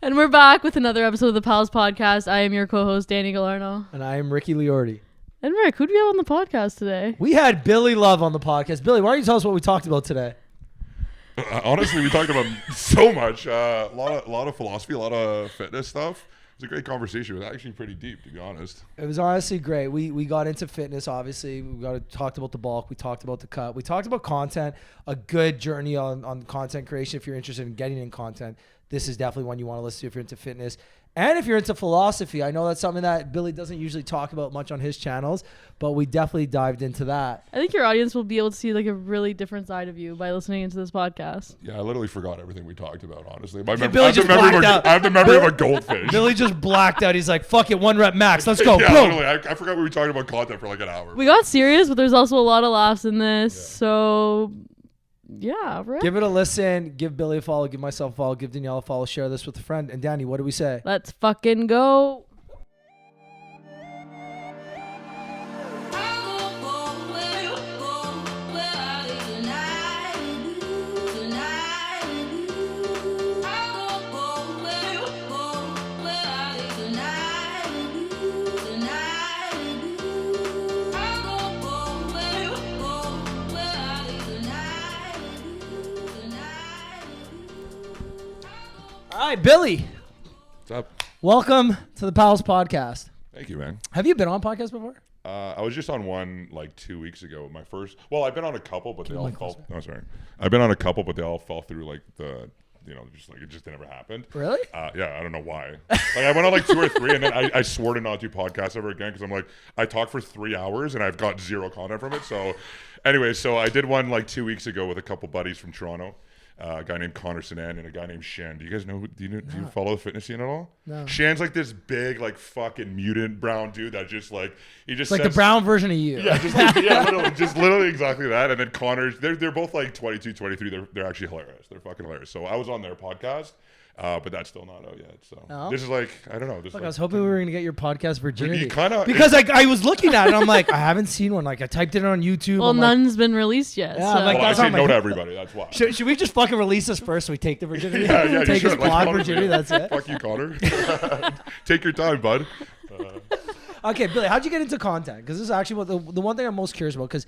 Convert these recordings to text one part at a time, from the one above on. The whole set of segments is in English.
And we're back with another episode of the Pals Podcast. I am your co-host, Danny Galarno. And I am Ricky Liordi. And Rick, who do we have on the podcast today? We had Billy Love on the podcast. Billy, why don't you tell us what we talked about today? Honestly, we talked about so much. A lot of philosophy, a lot of fitness stuff. It was a great conversation. It was actually pretty deep, to be honest. It was honestly great. We got into fitness, obviously. Talked about the bulk. We talked about the cut. We talked about content, a good journey on content creation. If you're interested in getting in content, this is definitely one you want to listen to if you're into fitness. And if you're into philosophy, I know that's something that Billy doesn't usually talk about much on his channels, but we definitely dived into that. I think your audience will be able to see like a really different side of you by listening into this podcast. Yeah, I literally forgot everything we talked about, honestly. Billy just blacked out. I have the memory of a goldfish. Billy just blacked out. He's like, fuck it, 1 rep max. Let's go. Yeah, Boom. literally. I forgot we were talking about content for like an hour. We got serious, but there's also a lot of laughs in this. Yeah. So, yeah, Rick. Give it a listen. Give Billy a follow. Give myself a follow. Give Danielle a follow. Share this with a friend. And Danny, what do we say? Let's fucking go. All right, Billy. What's up? Welcome to the Pals Podcast. Thank you, man. Have you been on podcasts before? I was just on one like 2 weeks ago. My first. Well, I've been on a couple, but they all fell. Oh, sorry. I've been on a couple, but they all fell through. Like just like it just never happened. Really? Yeah, I don't know why. Like I went on like 2 or 3, and then I swore to not do podcasts ever again because I'm like I talk for 3 hours and I've got zero content from it. So, anyway, so I did one like 2 weeks ago with a couple buddies from Toronto. A guy named Connor Sinan and a guy named Shan. Do you guys know? Do you follow the fitness scene at all? No. Shan's like this big, like fucking mutant brown dude that just like he just like the brown version of you. Yeah, just literally exactly that. And then Connor's, they're both like 22, 23. They're actually hilarious. They're fucking hilarious. So I was on their podcast. But that's still not out yet. So This is like, I don't know. Look, I was hoping we were going to get your podcast virginity. Because I was looking at it and I'm like, I haven't seen one. Like I typed it on YouTube. Well, none's been released yet. Yeah, so. like, I say no to everybody. That's why. Should we just fucking release this first so we take the virginity? Yeah, take his blog like, virginity. That's it. Fuck you, Connor. Take your time, bud. Okay, Billy, how'd you get into content? Because this is actually what the one thing I'm most curious about. Because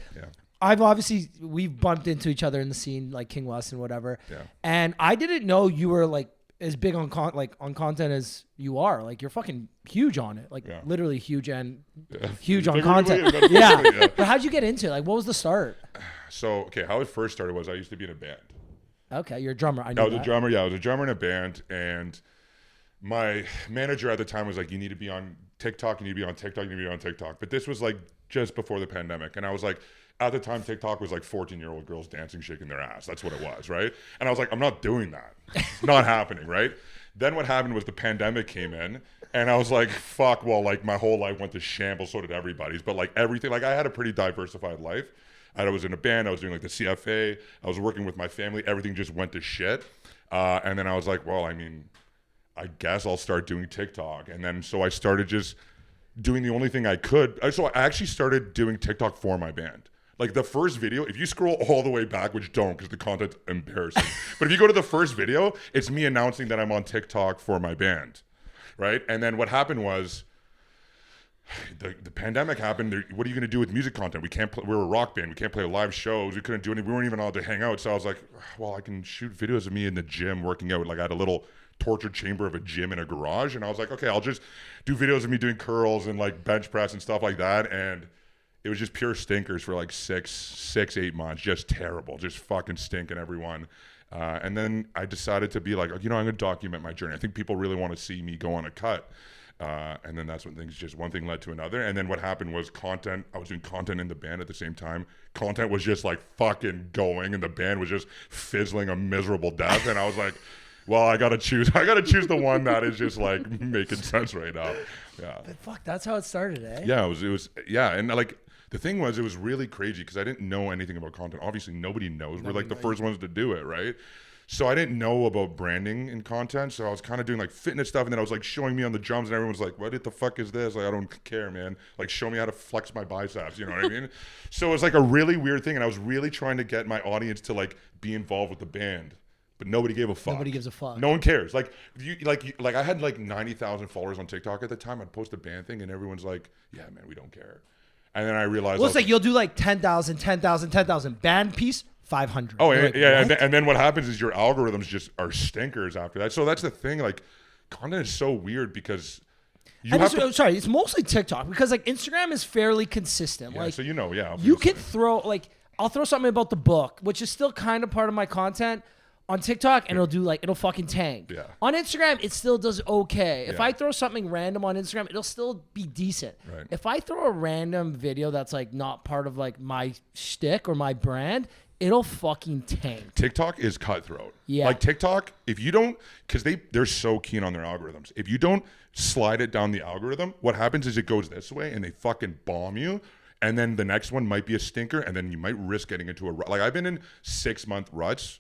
we've bumped into each other in the scene, like King West and whatever. Yeah. And I didn't know you were like as big on content as you are. Like you're fucking huge on it. Like literally huge and huge on content. Yeah. But how'd you get into it? Like what was the start? So, how it first started was I used to be in a band. Okay, you're a drummer. I was a drummer. Yeah, I was a drummer in a band, and my manager at the time was like, "You need to be on TikTok. You need to be on TikTok. You need to be on TikTok." But this was like just before the pandemic, and I was like, at the time, TikTok was like 14-year-old girls dancing, shaking their ass. That's what it was, right? And I was like, I'm not doing that. It's not happening, right? Then what happened was the pandemic came in, and I was like, fuck, well, like my whole life went to shambles, so did everybody's. But like everything, like I had a pretty diversified life. I was in a band, I was doing like the CFA, I was working with my family, everything just went to shit. And then I was like, well, I mean, I guess I'll start doing TikTok. And then so I started just doing the only thing I could. So I actually started doing TikTok for my band. Like the first video, if you scroll all the way back, which don't because the content's embarrassing. But if you go to the first video, it's me announcing that I'm on TikTok for my band, right? And then what happened was the pandemic happened. What are you going to do with music content? We're a rock band. We can't play live shows. We couldn't do anything. We weren't even allowed to hang out. So I was like, well, I can shoot videos of me in the gym working out. Like I had a little torture chamber of a gym in a garage. And I was like, okay, I'll just do videos of me doing curls and like bench press and stuff like that. And it was just pure stinkers for like 8 months, just terrible, just fucking stinking everyone. And then I decided to be like, I'm going to document my journey. I think people really want to see me go on a cut. And then that's when one thing led to another. And then what happened was content. I was doing content in the band at the same time. Content was just like fucking going, and the band was just fizzling a miserable death. And I was like, well, I gotta choose the one that is just like making sense right now. Yeah. But fuck, that's how it started, eh? Yeah, it was. Yeah, and like. The thing was, it was really crazy because I didn't know anything about content. Obviously, nobody knows. We're like the first ones to do it, right? So I didn't know about branding and content. So I was kind of doing like fitness stuff, and then I was like showing me on the drums, and everyone was like, "What the fuck is this?" Like, I don't care, man. Like, show me how to flex my biceps. You know what I mean? So it was like a really weird thing, and I was really trying to get my audience to like be involved with the band. but nobody gave a fuck. Nobody gives a fuck. No one cares. Like I had like 90,000 followers on TikTok at the time. I'd post a band thing, and everyone's like, "Yeah, man, we don't care." And then I realized, well, it's like you'll do like 10,000, 10,000, 10,000 band piece, 500. oh You're like, yeah, what? and then what happens is your algorithms just are stinkers after that. So that's the thing. Like, content is so weird because you have to. Sorry, it's mostly TikTok because like Instagram is fairly consistent. Yeah, like so you know, yeah. you obviously. can throw like I'll throw something about the book, which is still kind of part of my content on TikTok, and it'll fucking tank. Yeah. On Instagram, it still does okay. If Yeah. I throw something random on Instagram, it'll still be decent. Right. If I throw a random video that's like not part of like my shtick or my brand, it'll fucking tank. TikTok is cutthroat. Yeah. Like TikTok, if you don't, because they're so keen on their algorithms. If you don't slide it down the algorithm, what happens is it goes this way and they fucking bomb you. And then the next one might be a stinker, and then you might risk getting into a rut. Like I've been in 6-month ruts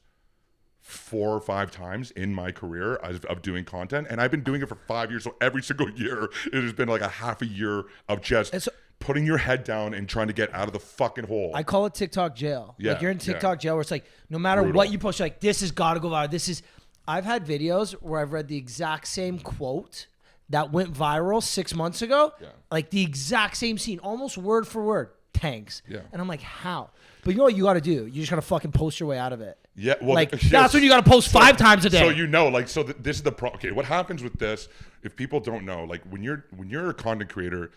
4 or 5 times in my career of doing content, and I've been doing it for 5 years. So every single year, it has been like a half a year of just putting your head down and trying to get out of the fucking hole. I call it TikTok jail. Yeah, Like you're in TikTok jail where it's like no matter Brutal. what you post, you're like this has got to go viral. I've had videos where I've read the exact same quote that went viral 6 months ago, like the exact same scene, almost word for word, tanks. Yeah. And I'm like, how? But you know what you got to do? You just got to fucking post your way out of it. Yeah, well, like yes. that's when you got to post 5 times a day. So you know, like, so this is the problem. Okay, what happens with this? If people don't know, like, when you're a content creator,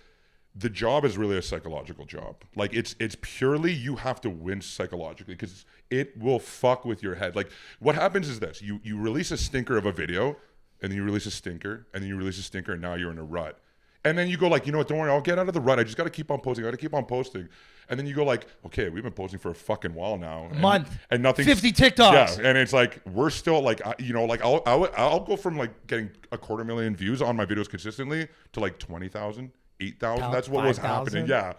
the job is really a psychological job. Like, it's purely you have to win psychologically because it will fuck with your head. Like, what happens is this: you release a stinker of a video, and then you release a stinker, and then you release a stinker, and now you're in a rut. And then you go like, you know what, don't worry, I'll get out of the rut. I just got to keep on posting. I got to keep on posting. And then you go like, okay, we've been posting for a fucking while now. Month. And nothing. 50 TikToks. Yeah. And it's like, we're still like, you know, like I'll go from like getting 250,000 views on my videos consistently to like 20,000, 8,000. That's what was 5,000. happening. Yeah.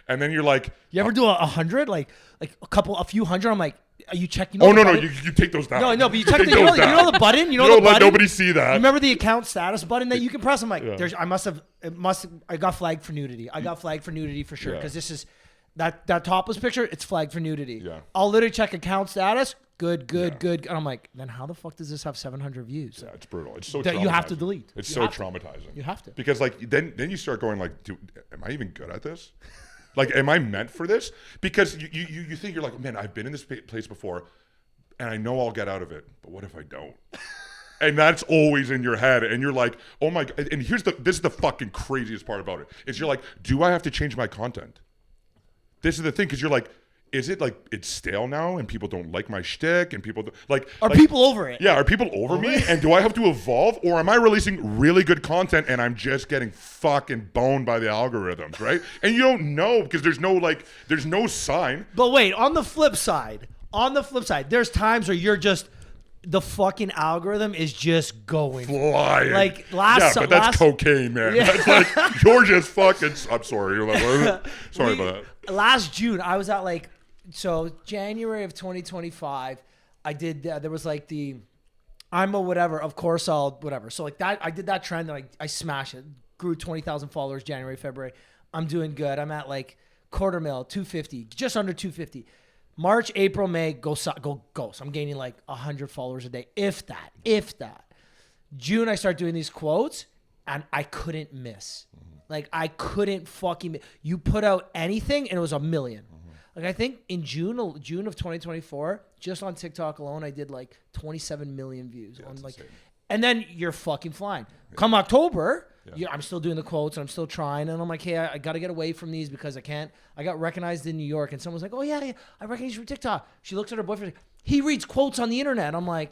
And then you're like, you ever do 100, like a few hundred? I'm like, are you checking? oh no, you take those down. No, but you check Take you know those down. the button. You You know don't the let button. nobody see that. You remember the account status button that you can press? I'm like, Yeah. I got flagged for nudity. I got flagged for nudity for sure Yeah. because this is that topless picture. It's flagged for nudity. Yeah. I'll literally check account status. Good. And I'm like, then how the fuck does this have 700 views? Yeah, it's brutal. It's so That you have to traumatizing. delete. It's You so have to. traumatizing. You have to. Because like then you start going like, dude, am I even good at this? Like, am I meant for this? Because you think you're like, man, I've been in this place before, and I know I'll get out of it. But what if I don't? And that's always in your head, and you're like, oh my god. And this is the fucking craziest part about it. Is you're like, do I have to change my content? This is the thing, because you're like, is it like it's stale now and people don't like my shtick and people Are people over it? Yeah, are people over me? And do I have to evolve, or am I releasing really good content and I'm just getting fucking boned by the algorithms, right? And you don't know because there's no sign. But wait, on the flip side, there's times where you're just the fucking algorithm is just going Flying. Like but that's cocaine, man. Yeah. That's like you're just fucking. I'm sorry. Sorry about that. Last June, I was at like, so January of 2025, I did, there was like the, I'm a whatever, of course I'll whatever. So like that, I did that trend and I smashed it. Grew 20,000 followers January, February. I'm doing good. I'm at like 250,000, 250, just under 250. March, April, May, go. So I'm gaining like 100 followers a day, if that. June, I start doing these quotes and I couldn't miss. Like I couldn't fucking miss. You put out anything and it was 1 million. Like I think in June of 2024, just on TikTok alone, I did like 27 million views on like, insane. and then you're fucking flying. Come October, I'm still doing the quotes and I'm still trying. And I'm like, hey, I got to get away from these because I can't. I got recognized in New York and someone's like, oh yeah, I recognize you from TikTok. She looks at her boyfriend. He reads quotes on the internet. I'm like,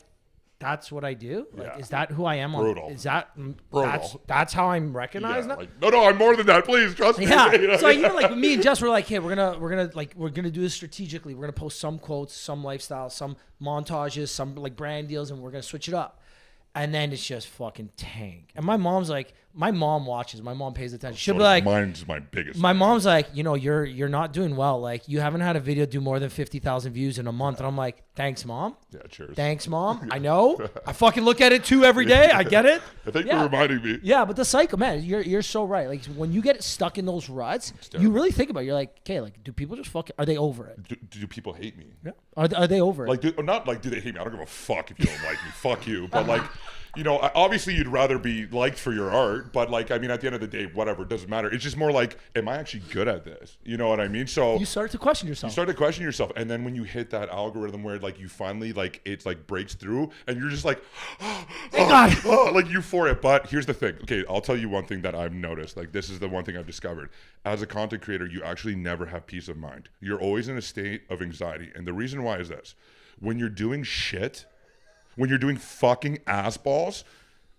that's what I do? Like, Yeah. is that who I am? Brutal. Is that, Brutal. that's how I'm recognized now? Like, no, I'm more than that. Please trust me. Yeah. So like me and Jess were like, hey, we're gonna do this strategically. We're gonna post some quotes, some lifestyle, some montages, some like brand deals, and we're gonna switch it up. And then it's just fucking tank. And my mom's like, my mom watches. My mom pays attention. She'll be like, mine's my biggest. My mom's like, you know, you're not doing well. Like, you haven't had a video do more than 50,000 views in a month. And I'm like, thanks, mom. Yeah, cheers. Thanks, mom. I know. I fucking look at it too every day. I get it. I think you're reminding me. Yeah, but the cycle, man, you're so right. Like, when you get stuck in those ruts, you really think about it. You're like, okay, like, do people just fucking, are they over it? Do people hate me? Yeah. Are they over it? Like, not like, do they hate me? I don't give a fuck if you don't like me. Fuck you. But like, you know, obviously you'd rather be liked for your art, but like, I mean, at the end of the day, whatever, it doesn't matter. It's just more like, am I actually good at this? You know what I mean? So you start to question yourself. You start to question yourself. And then when you hit that algorithm where like you finally like, it's like breaks through and you're just like, thank God. Like euphoria. But here's the thing. Okay, I'll tell you one thing that I've noticed. Like, this is the one thing I've discovered. As a content creator, you actually never have peace of mind. You're always in a state of anxiety. And the reason why is this. When you're doing shit, when you're doing fucking ass balls,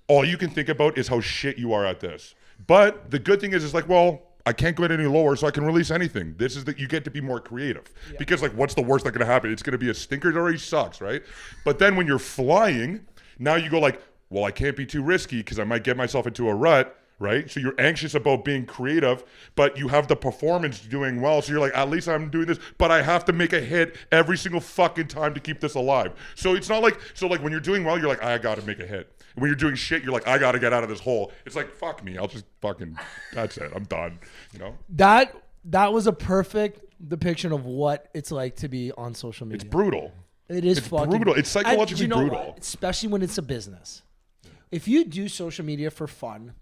all you can think about is how shit you are at this. But the good thing is like, well, I can't go any lower, so I can release anything. This is that you get to be more creative. Yeah. Because like, what's the worst that's gonna happen? It's gonna be a stinker. It already sucks, right? But then when you're flying, now you go like, well, I can't be too risky because I might get myself into a rut. Right? So you're anxious about being creative, but you have the performance doing well. So you're like, at least I'm doing this, but I have to make a hit every single fucking time to keep this alive. So it's not like, so like when you're doing well, you're like, I got to make a hit. And when you're doing shit, you're like, I got to get out of this hole. It's like, fuck me. I'll just fucking, that's it. I'm done. You know? That was a perfect depiction of what it's like to be on social media. It's brutal. It's fucking brutal. It's psychologically brutal. What? Especially when it's a business. If you do social media for fun,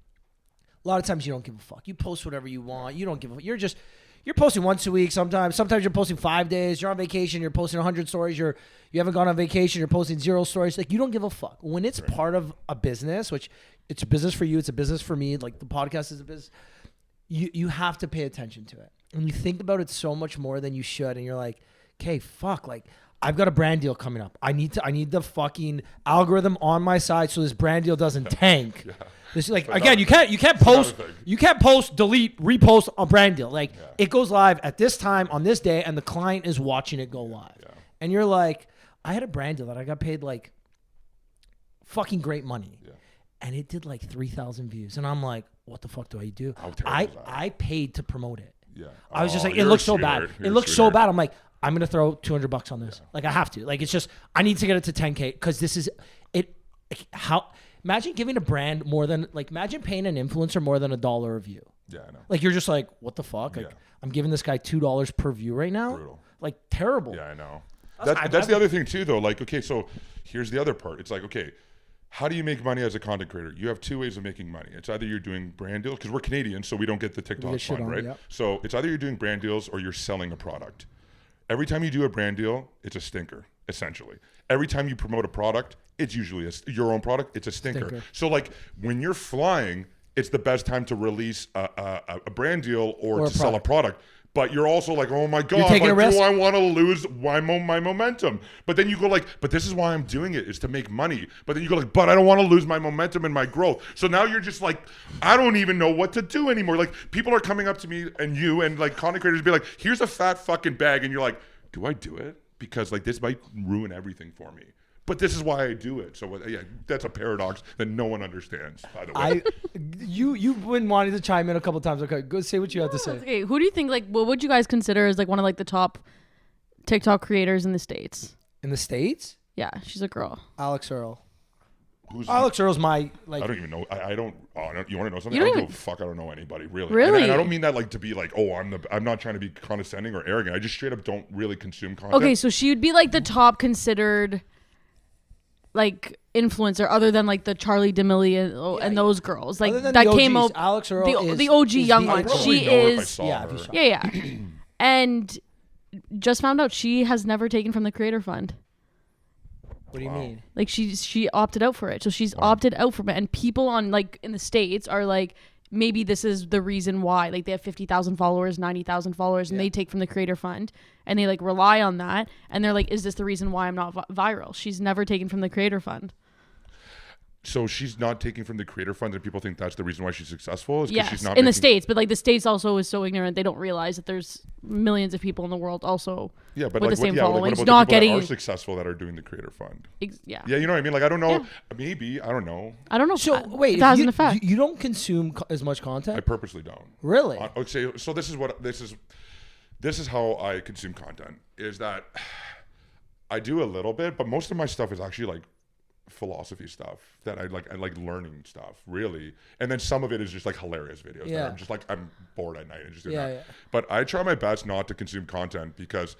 a lot of times you don't give a fuck. You post whatever you want. You don't give a fuck. You're posting once a week sometimes. Sometimes you're posting 5 days. You're on vacation. You're posting 100 stories. You haven't gone on vacation. You're posting 0 stories. Like, you don't give a fuck. When it's part of a business, which it's a business for you, it's a business for me. Like, the podcast is a business. You have to pay attention to it. And you think about it so much more than you should. And you're like, okay, fuck. Like, I've got a brand deal coming up. I need the fucking algorithm on my side so this brand deal doesn't tank. Yeah. This is like, again, you can't post, delete, repost a brand deal. Like, it goes live at this time on this day, and the client is watching it go live. Yeah. And you're like, I had a brand deal that I got paid like fucking great money, and it did like 3,000 views, and I'm like, what the fuck do I do? I paid to promote it. Yeah, I was just like, it looks so bad. It looks so bad. I'm like, I'm gonna throw $200 on this. Yeah. Like, I have to. Like, it's just, I need to get it to 10K because this is it. How? Imagine giving a brand more than, like, imagine paying an influencer more than $1 a view. Yeah, I know. Like, you're just like, what the fuck? Like, I'm giving this guy $2 per view right now. Brutal. Like, terrible. Yeah, I know. That's the other thing too, though. Like, okay, so here's the other part. It's like, okay, how do you make money as a content creator? You have 2 ways of making money. It's either you're doing brand deals, because we're Canadian, so we don't get the TikTok fund, right? Yep. So it's either you're doing brand deals or you're selling a product. Every time you do a brand deal, it's a stinker, essentially. Every time you promote a product, it's usually your own product. It's a stinker. So like, when you're flying, it's the best time to release a brand deal or to sell a product. But you're also like, oh my God, like, do I want to lose my momentum? But then you go like, but this is why I'm doing it, is to make money. But then you go like, but I don't want to lose my momentum and my growth. So now you're just like, I don't even know what to do anymore. Like, people are coming up to me and like content creators be like, here's a fat fucking bag. And you're like, do I do it? Because like, this might ruin everything for me. But this is why I do it. So yeah, that's a paradox that no one understands, by the way. You've been wanting to chime in a couple times. Okay, go say what you have to say. Okay, who do you think, like, what would you guys consider as like one of like the top TikTok creators in the States? In the States? Yeah, she's a girl. Alex Earl. Alex Earl's my, like, I don't even know. I don't. Oh, you want to know something? I don't give a fuck. I don't know anybody really. Really? And I don't mean that like to be like, oh, I'm not trying to be condescending or arrogant. I just straight up don't really consume content. Okay, so she would be like the top considered, like, influencer, other than like the Charlie D'Amelio and those girls, like that came out. Alex Earl the OG young one. She is. Yeah. And just found out she has never taken from the creator fund. What do you mean? Like, she opted out for it. So she's opted out from it. And people on, like, in the States are like, maybe this is the reason why. Like, they have 50,000 followers, 90,000 followers, and they take from the creator fund. And they, like, rely on that. And they're like, is this the reason why I'm not viral? She's never taken from the creator fund. So she's not taking from the creator fund, and people think that's the reason why she's successful. Is 'cause Yes, she's not in the making- States, but like the States also is so ignorant, they don't realize that there's millions of people in the world also Yeah, but with like the same what followings, about not the people getting. that are successful that are doing the creator fund? Yeah. Yeah, you know what I mean. Like I don't know. Yeah. Maybe I don't know. I don't know. So wait, it has you, an effect. you don't consume as much content? I purposely don't. Really? Okay, so this is how I consume content. Is that I do a little bit, but most of my stuff is actually like philosophy stuff that I like learning stuff really, and then some of it is just like hilarious videos that I'm just like I'm bored at night and just do that. Yeah. But I try my best not to consume content because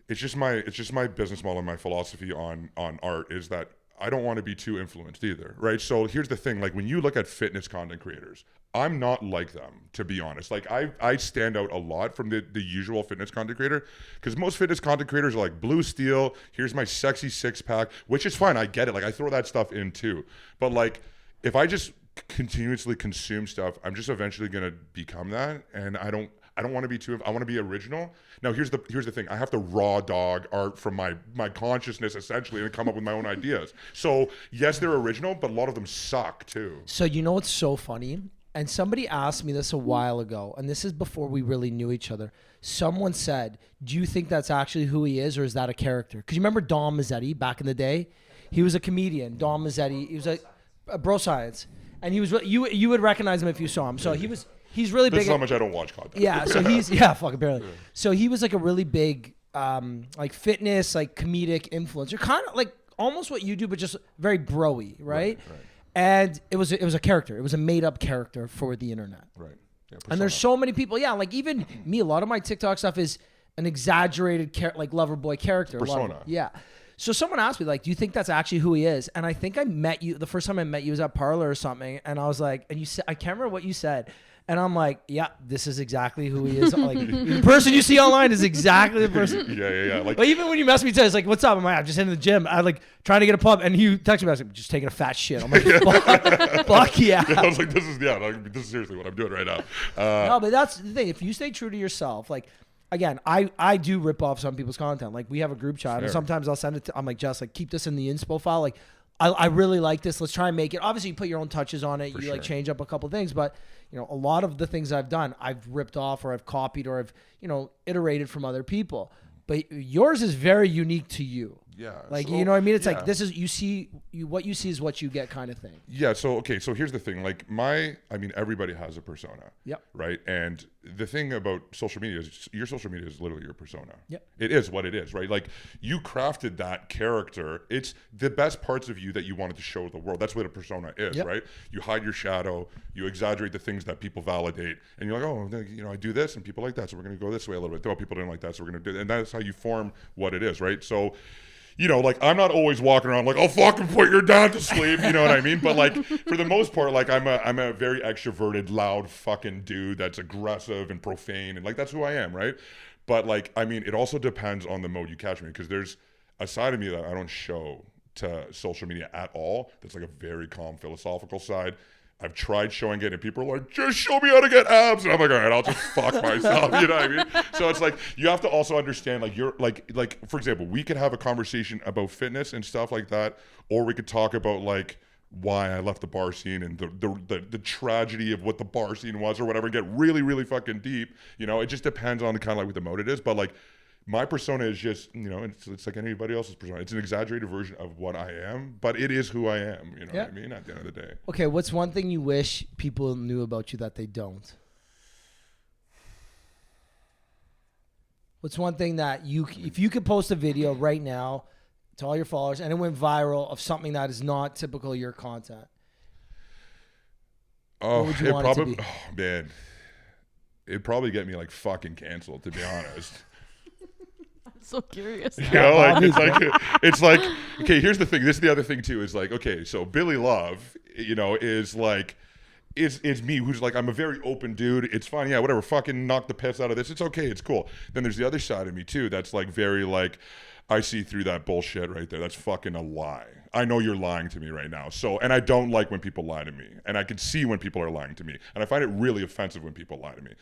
it's just my business model and my philosophy on art is that I don't want to be too influenced either, right? So here's the thing, like when you look at fitness content creators, I'm not like them, to be honest. Like I stand out a lot from the usual fitness content creator because most fitness content creators are like blue steel, here's my sexy six pack, which is fine. I get it. Like I throw that stuff in too. But like if I just continuously consume stuff, I'm just eventually going to become that. And I don't want to be too, I want to be original. Now here's the thing. I have to raw dog art from my consciousness essentially and come up with my own ideas. So yes, they're original, but a lot of them suck too. So you know what's so funny? And somebody asked me this a while ago, and this is before we really knew each other. Someone said, do you think that's actually who he is, or is that a character? Because you remember Dom Mazzetti back in the day? He was a comedian, Dom Mazzetti. He was a Bro Science. And he was, you would recognize him if you saw him. So he's really big. This is how much I don't watch content. Yeah, so fucking barely. Yeah. So he was like a really big, like fitness, like comedic influencer. Kind of like almost what you do, but just very bro-y, right? Right. And it was a character. It was a made up character for the internet. Right. Yeah, and there's so many people. Yeah, like even me. A lot of my TikTok stuff is an exaggerated like lover boy character. Persona. Yeah. So someone asked me like, "Do you think that's actually who he is?" And I think I met you the first time I met you was at Parlor or something. And I was like, and you said, I can't remember what you said. And I'm like, yeah, this is exactly who he is. Like the person you see online is exactly the person. Yeah. Like even when you mess me, it's like, what's up? I'm just in the gym. I like trying to get a pub, and you text me, I was like, just taking a fat shit. I'm like, fuck yeah. I was like, this is seriously what I'm doing right now. No, but that's the thing. If you stay true to yourself, like, again, I do rip off some people's content. Like we have a group chat, and sometimes I'll send it to. I'm like, just like keep this in the inspo file. Like, I really like this. Let's try and make it. Obviously, you put your own touches on it. Like change up a couple things, but you know, a lot of the things I've done, I've ripped off or I've copied or I've iterated from other people. But yours is very unique to you. Yeah. Like, you know what I mean? It's like, this is, what you see is what you get kind of thing. Yeah. So, okay. So here's the thing. Like everybody has a persona. Yep. Right. And the thing about social media is your social media is literally your persona. Yep. It is what it is, right? Like you crafted that character. It's the best parts of you that you wanted to show the world. That's what a persona is, right? You hide your shadow, you exaggerate the things that people validate, and you're like, oh, I do this and people like that. So we're going to go this way a little bit. Though people didn't like that. So we're going to do it. And that's how you form what it is, right? So, like I'm not always walking around like, I'll fucking put your dad to sleep. You know what I mean? But like for the most part, like I'm a very extroverted, loud fucking dude that's aggressive and profane. And like, that's who I am. Right. But like, it also depends on the mode you catch me, because there's a side of me that I don't show to social media at all. That's like a very calm philosophical side. I've tried showing it and people are like, just show me how to get abs. And I'm like, all right, I'll just fuck myself. You know what I mean? So it's like, you have to also understand, like, you're like, for example, we could have a conversation about fitness and stuff like that. Or we could talk about like why I left the bar scene and the tragedy of what the bar scene was or whatever, and get really, really fucking deep. It just depends on kind of like what the mode it is. But like, my persona is just, it's like anybody else's persona. It's an exaggerated version of what I am, but it is who I am. You know what I mean? At the end of the day. Okay, what's one thing you wish people knew about you that they don't? What's one thing that if you could post a video right now to all your followers and it went viral of something that is not typical of your content? Oh, what would you want it to be? Oh, man. It'd probably get me like fucking canceled, to be honest. So curious. It's like, okay, here's the thing. This is the other thing too, is like, okay, so Billy Love, is like, is me, who's like, I'm a very open dude. It's fine. Yeah, whatever. Fucking knock the piss out of this. It's okay. It's cool. Then there's the other side of me too. That's like very like, I see through that bullshit right there. That's fucking a lie. I know you're lying to me right now. So, and I don't like when people lie to me, and I can see when people are lying to me, and I find it really offensive when people lie to me,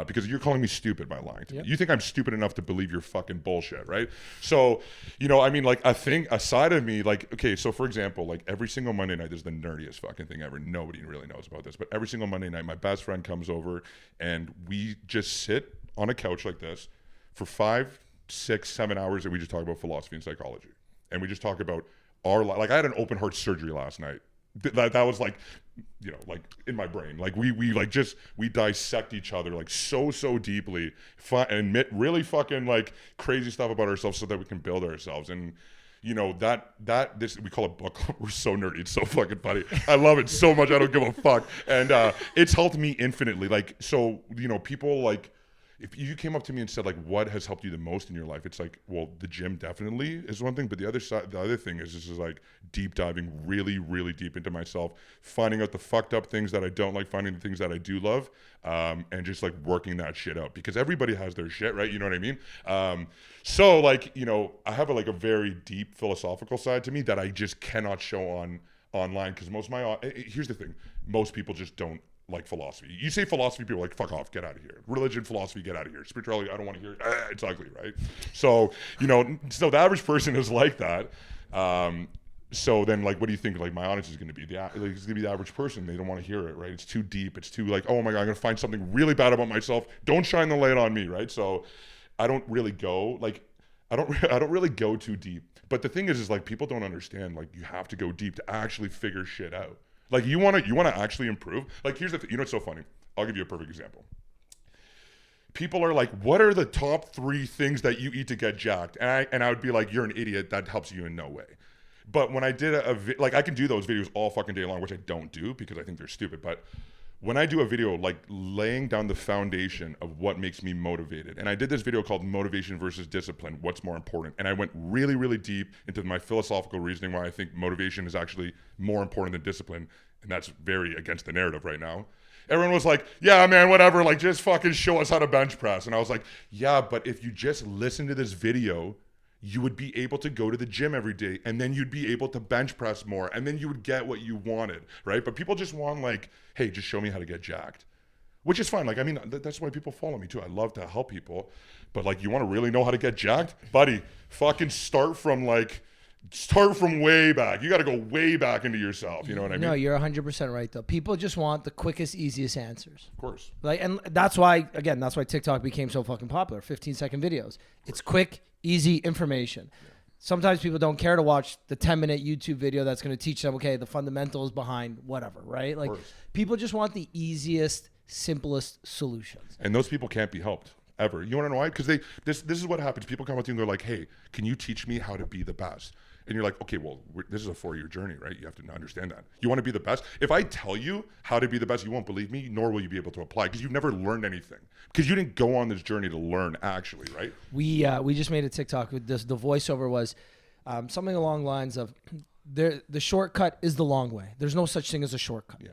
because you're calling me stupid by lying to me. You think I'm stupid enough to believe your fucking bullshit, right? So, you know, I mean, like, a thing aside of me, like, okay, so for example, like every single Monday night, this is the nerdiest fucking thing ever. Nobody really knows about this, but every single Monday night, my best friend comes over, and we just sit on a couch like this for 5, 6, 7 hours, and we just talk about philosophy and psychology, and we just talk about like I had an open heart surgery last night. That was like, you know, like in my brain. Like we dissect each other like so deeply, and admit really fucking like crazy stuff about ourselves so that we can build ourselves. And you know this we call it book club. We're so nerdy. It's so fucking funny. I love it so much. I don't give a fuck. And it's helped me infinitely. Like, so, you know, people like, if you came up to me and said, like, what has helped you the most in your life? It's like, well, the gym definitely is one thing, but the other thing is just like deep diving really deep into myself, finding out the fucked up things that I don't like, finding the things that I do love, and just like working that shit out, because everybody has their shit, right? You know what I mean? So like, you know, I have a very deep philosophical side to me that I just cannot show online, because here's the thing, most people just don't like philosophy. You say philosophy, people are like, fuck off, get out of here. Religion, philosophy, get out of here. Spirituality, I don't want to hear it. It's ugly, right? So, you know, so the average person is like that. So then, like, what do you think, like, my audience is going to be? It's going to be the average person. They don't want to hear it, right? It's too deep. It's too like, oh my God, I'm going to find something really bad about myself. Don't shine the light on me, right? So I don't really go, like, I don't really go too deep. But the thing is like, people don't understand, like, you have to go deep to actually figure shit out. Like, you want to actually improve. Like, here's the thing. You know what's so funny? I'll give you a perfect example. People are like, what are the top 3 things that you eat to get jacked? And I would be like, you're an idiot. That helps you in no way. But when I did like, I can do those videos all fucking day long, which I don't do because I think they're stupid. But when I do a video, like, laying down the foundation of what makes me motivated, and I did this video called Motivation versus Discipline, What's More Important? And I went really deep into my philosophical reasoning why I think motivation is actually more important than discipline. And that's very against the narrative right now. Everyone was like, yeah, man, whatever. Like, just fucking show us how to bench press. And I was like, yeah, but if you just listen to this video, you would be able to go to the gym every day, and then you'd be able to bench press more, and then you would get what you wanted, right? But people just want, like, hey, just show me how to get jacked, which is fine. Like, I mean, that's why people follow me too. I love to help people, but like, you want to really know how to get jacked, buddy, fucking start from way back. You got to go way back into yourself. You know what I mean? No, you're 100% right though. People just want the quickest, easiest answers. Of course. Like, and that's why TikTok became so fucking popular. 15-second videos. It's quick, easy information. Yeah. Sometimes people don't care to watch the 10-minute YouTube video that's going to teach them, okay, the fundamentals behind whatever, right? Like, people just want the easiest, simplest solutions. And those people can't be helped ever. You want to know why? Because this is what happens. People come up to you and they're like, hey, can you teach me how to be the best? And you're like, okay, well, this is a 4-year journey, right? You have to understand that. You want to be the best? If I tell you how to be the best, you won't believe me, nor will you be able to apply, because you've never learned anything. Because you didn't go on this journey to learn, actually, right? We just made a TikTok with this. The voiceover was something along the lines of, the shortcut is the long way. There's no such thing as a shortcut. Yeah.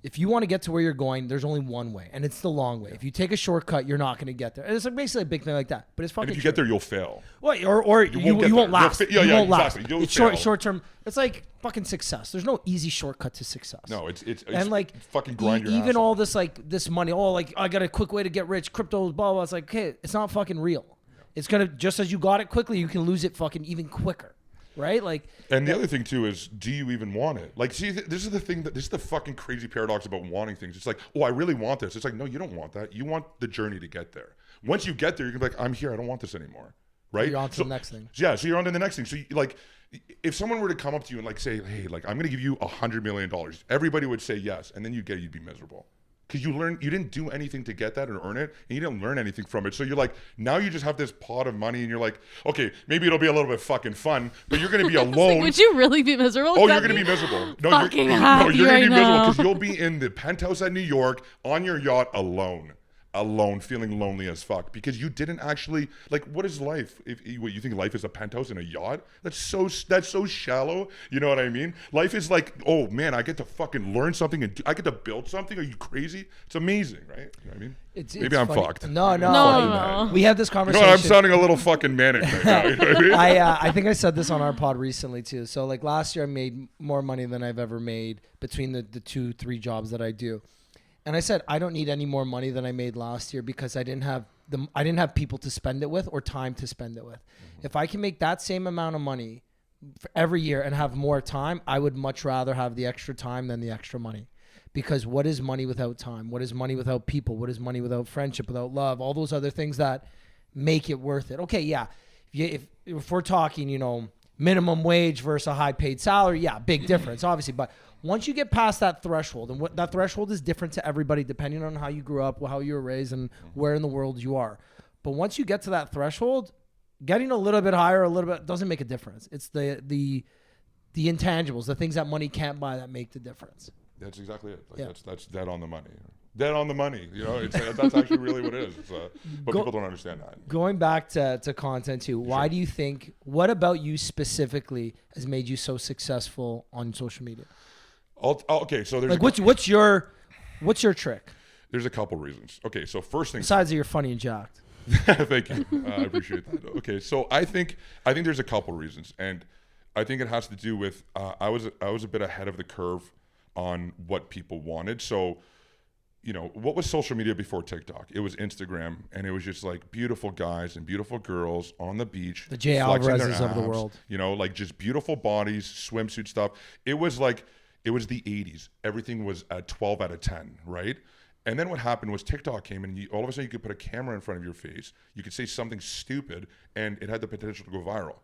If you want to get to where you're going, there's only one way, and it's the long way. Yeah. If you take a shortcut, you're not going to get there. And it's like basically a big thing like that, but it's fucking. And if you get there, you'll fail. Well, or you won't last. You won't last. Exactly. It's short term. It's like fucking success. There's no easy shortcut to success. No, it's and like fucking grind your even ass all off. this money. Oh, like, I got a quick way to get rich. Crypto, blah blah. It's like, okay, it's not fucking real. Yeah. It's gonna, just as you got it quickly, you can lose it fucking even quicker. Right? Like, and the other thing too is, do you even want it? Like, see, this is the fucking crazy paradox about wanting things. It's like, oh, I really want this. It's like, no, you don't want that. You want the journey to get there. Once you get there, you can be like, I'm here. I don't want this anymore. Right? You're on to the next thing. Yeah. So you're on to the next thing. So like, if someone were to come up to you and like say, hey, like, I'm going to give you $100 million, everybody would say yes. And then you'd be miserable. Because you didn't do anything to get that or earn it, and you didn't learn anything from it. So you're like, now you just have this pot of money, and you're like, okay, maybe it'll be a little bit fucking fun, but you're going to be alone. Like, would you really be miserable? Oh, you're going to be miserable. No, fucking you're happy going to be right miserable now. because you'll be in the penthouse at New York on your yacht alone. alone, feeling lonely as fuck because you didn't actually like. What is life? If what you think life is a penthouse and a yacht, that's so shallow. You know what I mean? Life is like, oh man, I get to fucking learn something and I get to build something. Are you crazy? It's amazing, right? You know what I mean? Maybe I'm funny. fucked. No. We have this You conversation. know, I'm sounding a little fucking manic right now. You know what I mean? I think I said this on our pod recently too. So like last year I made more money than I've ever made between the 2-3 jobs that I do. And I said I don't need any more money than I made last year because I didn't have people to spend it with or time to spend it with. Mm-hmm. If I can make that same amount of money for every year and have more time, I would much rather have the extra time than the extra money. Because what is money without time? What is money without people? What is money without friendship, without love? All those other things that make it worth it. Okay, yeah. If we're talking, you know, minimum wage versus a high paid salary, yeah, big difference, obviously. But once you get past that threshold, and what that threshold is different to everybody depending on how you grew up, how you were raised, and where in the world you are. But once you get to that threshold, getting a little bit higher, a little bit doesn't make a difference. It's the intangibles, the things that money can't buy that make the difference. That's exactly it. Like that's dead on the money. Dead on the money. You know, that's actually really what it is. But people don't understand that. Going back to content too, why do you think, what about you specifically has made you so successful on social media? Okay, so there's like what's your trick? There's a couple reasons. Okay, so first thing, besides that you're funny and jacked. Thank you. I appreciate that. Okay, so I think there's a couple reasons, and I think it has to do with I was a bit ahead of the curve on what people wanted. So, you know, what was social media before TikTok? It was Instagram, and it was just like beautiful guys and beautiful girls on the beach. The Jay Alvarez's of the world. You know, like just beautiful bodies, swimsuit stuff. It was the 80s. Everything was a 12 out of 10, right? And then what happened was TikTok came, and all of a sudden you could put a camera in front of your face. You could say something stupid, and it had the potential to go viral.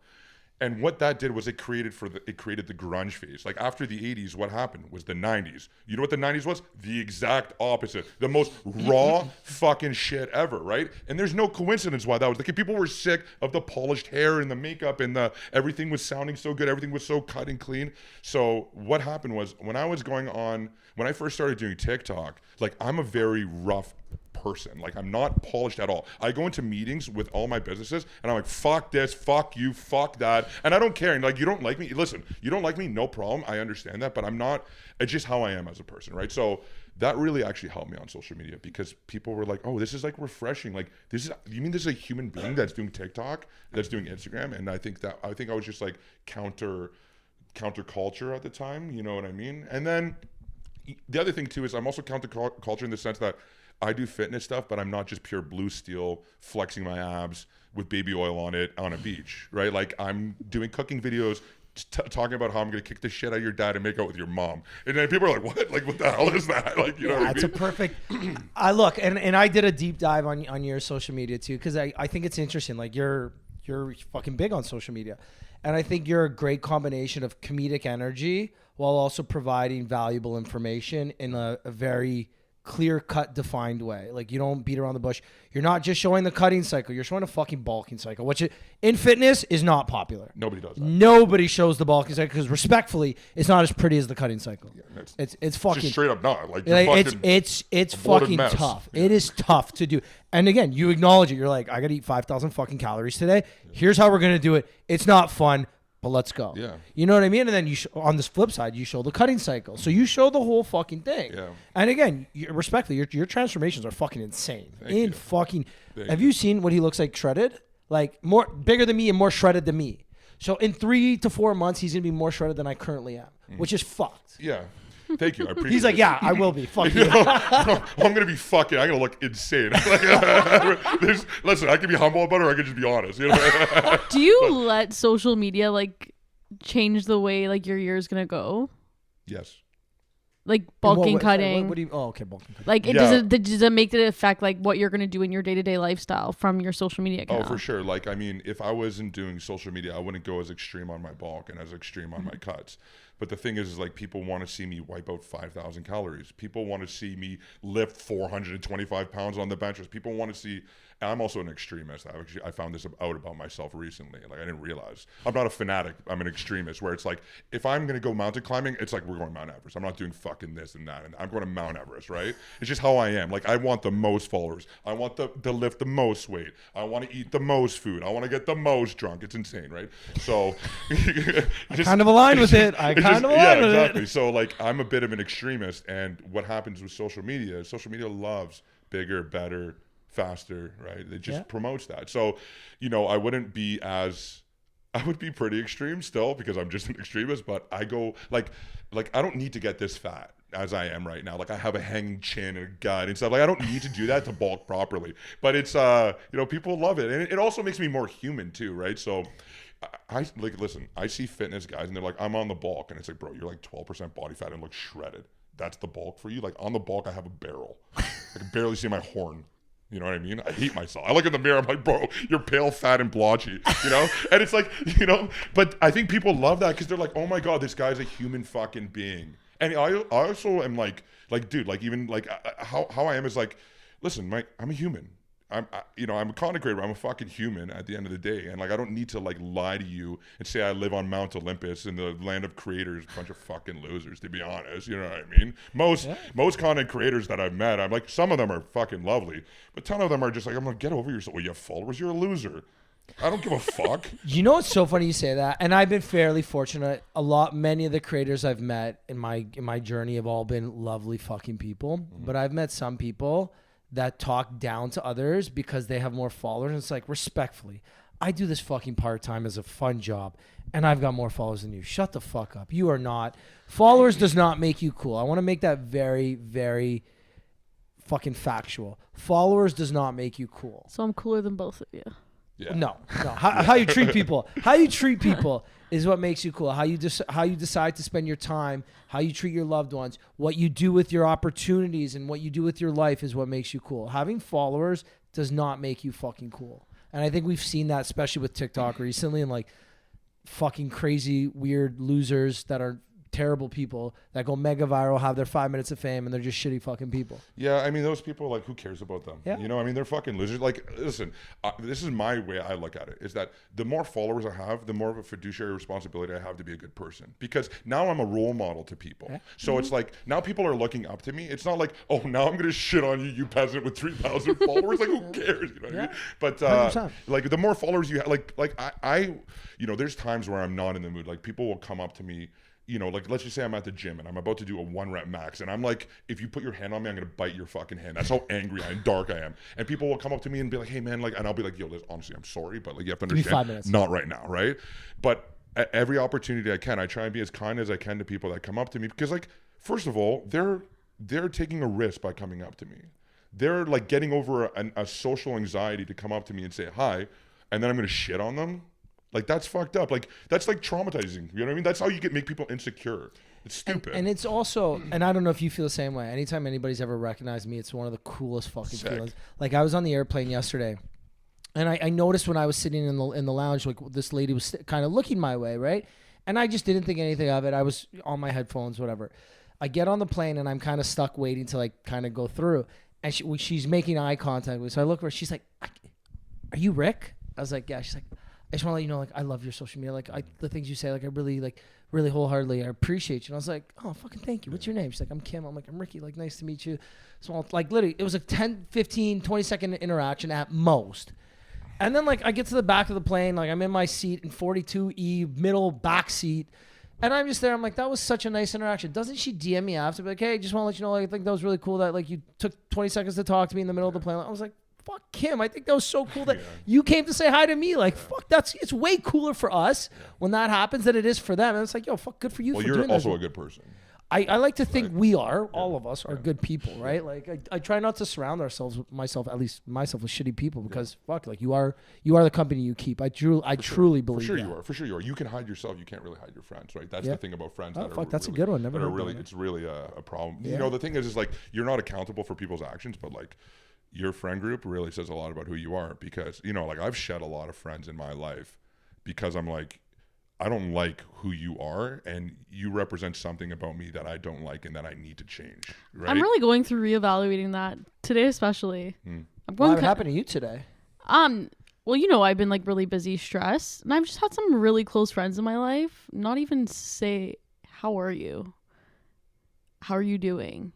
And what that did was it created the grunge phase. Like after the 80s, what happened was the 90s. You know what the 90s was? The exact opposite. The most raw fucking shit ever, right? And there's no coincidence why that was. Like people were sick of the polished hair and the makeup and everything was sounding so good. Everything was so cut and clean. So what happened was when I first started doing TikTok, like I'm a very rough person. Like I'm not polished at all. I go into meetings with all my businesses and I'm like, fuck this, fuck you, fuck that. And I don't care. And like, you don't like me. Listen, you don't like me, no problem. I understand that, but it's just how I am as a person, right? So that really actually helped me on social media because people were like, oh, this is like refreshing. Like you mean this is a human being that's doing TikTok, that's doing Instagram? And I think I was just like counter culture at the time. You know what I mean? And then the other thing too is I'm also counter culture in the sense that I do fitness stuff, but I'm not just pure blue steel flexing my abs with baby oil on it on a beach, right? Like I'm doing cooking videos, talking about how I'm going to kick the shit out of your dad and make out with your mom. And then people are like, what? Like, what the hell is that? Like, you know what I mean? It's a perfect, and I did a deep dive on your social media too. Cause I think it's interesting. Like you're fucking big on social media. And I think you're a great combination of comedic energy while also providing valuable information in a very clear-cut, defined way. Like you don't beat around the bush. You're not just showing the cutting cycle. You're showing a fucking bulking cycle, which in fitness is not popular. Nobody does that. Nobody shows the bulking cycle because respectfully, it's not as pretty as the cutting cycle. Yeah, it's fucking just straight up not. Like it's fucking tough. Yeah. It is tough to do. And again, you acknowledge it. You're like, I gotta eat 5,000 fucking calories today. Yeah. Here's how we're gonna do it. It's not fun, but let's go. Yeah. You know what I mean? And then on this flip side, you show the cutting cycle. So you show the whole fucking thing. Yeah. And again, respectfully, your transformations are fucking insane. Thank Have you seen what he looks like shredded? Like bigger than me and more shredded than me. So in 3 to 4 months, he's gonna be more shredded than I currently am, which is fucked. Yeah. Thank you. I appreciate it. He's like, yeah, I will be. Fuck you. I'm going to be fucking, I'm going to look insane. Listen, I can be humble about it or I can just be honest. You know? Do you let social media like change the way like your year's going to go? Yes. Like bulking, cutting. What do you, okay, bulking, cutting. Like, does it make it affect like what you're going to do in your day-to-day lifestyle from your social media account? Oh, for sure. Like, I mean, if I wasn't doing social media, I wouldn't go as extreme on my bulk and as extreme on my cuts. But the thing is like people want to see me wipe out 5,000 calories. People want to see me lift 425 pounds on the benches. People want to see. And I'm also an extremist. I found this out about myself recently. Like I didn't realize. I'm not a fanatic. I'm an extremist. Where it's like if I'm gonna go mountain climbing, it's like we're going Mount Everest. I'm not doing fucking this and that. And I'm going to Mount Everest, right? It's just how I am. Like I want the most followers. I want to lift the most weight. I want to eat the most food. I want to get the most drunk. It's insane, right? So I kind of align with it. I kind of align with exactly. it. So like I'm a bit of an extremist, and what happens with social media loves bigger, better, faster, right? It just promotes that. So, I wouldn't be I would be pretty extreme still because I'm just an extremist, but I go like I don't need to get this fat as I am right now. Like I have a hanging chin and a gut and stuff. Like I don't need to do that to bulk properly, but it's, people love it. And it also makes me more human too, right? So I listen, I see fitness guys and they're like, I'm on the bulk. And it's like, bro, you're like 12% body fat and look shredded. That's the bulk for you? Like on the bulk, I have a barrel. I can barely see my horn. You know what I mean? I hate myself. I look in the mirror, I'm like, bro, you're pale, fat, and blotchy, And it's like, but I think people love that because they're like, oh my God, this guy's a human fucking being. And I also am like, dude, like even like how I am is like, listen, Mike, I'm a human. I'm a content creator. I'm a fucking human at the end of the day. And like, I don't need to like lie to you and say I live on Mount Olympus in the land of creators, a bunch of fucking losers, to be honest. You know what I mean? Most content creators that I've met, I'm like, some of them are fucking lovely, but a ton of them are just like, I'm like, get over yourself. Well, you have followers. You're a loser. I don't give a fuck. You know what's so funny you say that? And I've been fairly fortunate. Many of the creators I've met in my journey have all been lovely fucking people. Mm-hmm. But I've met some people that talk down to others because they have more followers. And it's like, respectfully, I do this fucking part-time as a fun job and I've got more followers than you. Shut the fuck up. You are not. Followers does not make you cool. I want to make that very, very fucking factual. Followers does not make you cool. So I'm cooler than both of you. Yeah. No. How you treat people. How you treat people is what makes you cool. How you decide to spend your time, how you treat your loved ones, what you do with your opportunities and what you do with your life is what makes you cool. Having followers does not make you fucking cool. And I think we've seen that especially with TikTok recently and like fucking crazy, weird losers that are terrible people that go mega viral, have their 5 minutes of fame, and they're just shitty fucking people. Yeah, I mean, those people, like, who cares about them? Yeah. I mean, they're fucking losers. Like, listen, this is my way I look at it, is that the more followers I have, the more of a fiduciary responsibility I have to be a good person. Because now I'm a role model to people. Yeah. So it's like, now people are looking up to me. It's not like, oh, now I'm going to shit on you, you peasant with 3,000 followers. Like, who cares? You know what I mean? But, like, the more followers you have, like I, there's times where I'm not in the mood. Like, people will come up to me, like let's just say I'm at the gym and I'm about to do a 1 rep max and I'm like, if you put your hand on me, I'm going to bite your fucking hand. That's how angry and dark I am. And people will come up to me and be like, hey man, like, and I'll be like, yo, honestly, I'm sorry, but like you have to understand, 5 minutes. Not right now. Right. But at every opportunity I can, I try and be as kind as I can to people that come up to me because like, first of all, they're taking a risk by coming up to me. They're like getting over a social anxiety to come up to me and say hi. And then I'm going to shit on them. Like, that's fucked up. Like, that's like traumatizing. You know what I mean? That's how you make people insecure. It's stupid. And it's also, and I don't know if you feel the same way. Anytime anybody's ever recognized me, it's one of the coolest fucking feelings. Like, I was on the airplane yesterday, and I noticed when I was sitting in the lounge, like, this lady was kind of looking my way, right? And I just didn't think anything of it. I was on my headphones, whatever. I get on the plane, and I'm kind of stuck waiting to, like, kind of go through. And she's making eye contact with me. So I look at her. She's like, are you Rick? I was like, yeah. She's like, I just want to let you know, like, I love your social media. Like, the things you say, like, I really wholeheartedly, I appreciate you. And I was like, oh, fucking thank you. What's your name? She's like, I'm Kim. I'm like, I'm Ricky. Like, nice to meet you. So, like, literally, it was a 10, 15, 20-second interaction at most. And then, like, I get to the back of the plane. Like, I'm in my seat in 42E, middle back seat. And I'm just there. I'm like, that was such a nice interaction. Doesn't she DM me after? Like, hey, just want to let you know, like, I think that was really cool that, like, you took 20 seconds to talk to me in the middle of the plane. I was like, fuck Kim. I think that was so cool that you came to say hi to me. Like, fuck, it's way cooler for us when that happens than it is for them. And it's like, yo, fuck, good for you for doing that. Well, you're also a good person. I like to think we are, all of us are good people, right? Like, I try not to surround myself with shitty people because fuck, like, you are the company you keep. I truly believe that. For sure you are. You can hide yourself. You can't really hide your friends, right? That's the thing about friends. That's a good one. Never heard really, it's really a problem. Yeah. The thing is like, you're not accountable for people's actions, but like, your friend group really says a lot about who you are because, like, I've shed a lot of friends in my life because I'm like, I don't like who you are, and you represent something about me that I don't like and that I need to change. Right? I'm really going through reevaluating that today, especially. I'm What happened to you today? Well, you know, I've been like really busy, stressed, and I've just had some really close friends in my life not even say, "How are you? How are you doing?"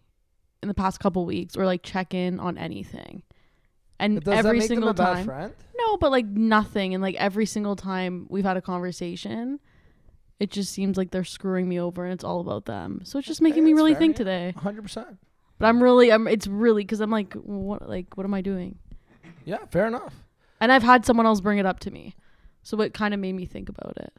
in the past couple weeks, or like check in on anything. And Does every that make single them a bad time, friend? no, but like nothing, and like every single time we've had a conversation, it just seems like they're screwing me over, and it's all about them. So it's just making me really think today. 100%. But it's really because I'm like, what am I doing? Yeah, fair enough. And I've had someone else bring it up to me, so it kind of made me think about it.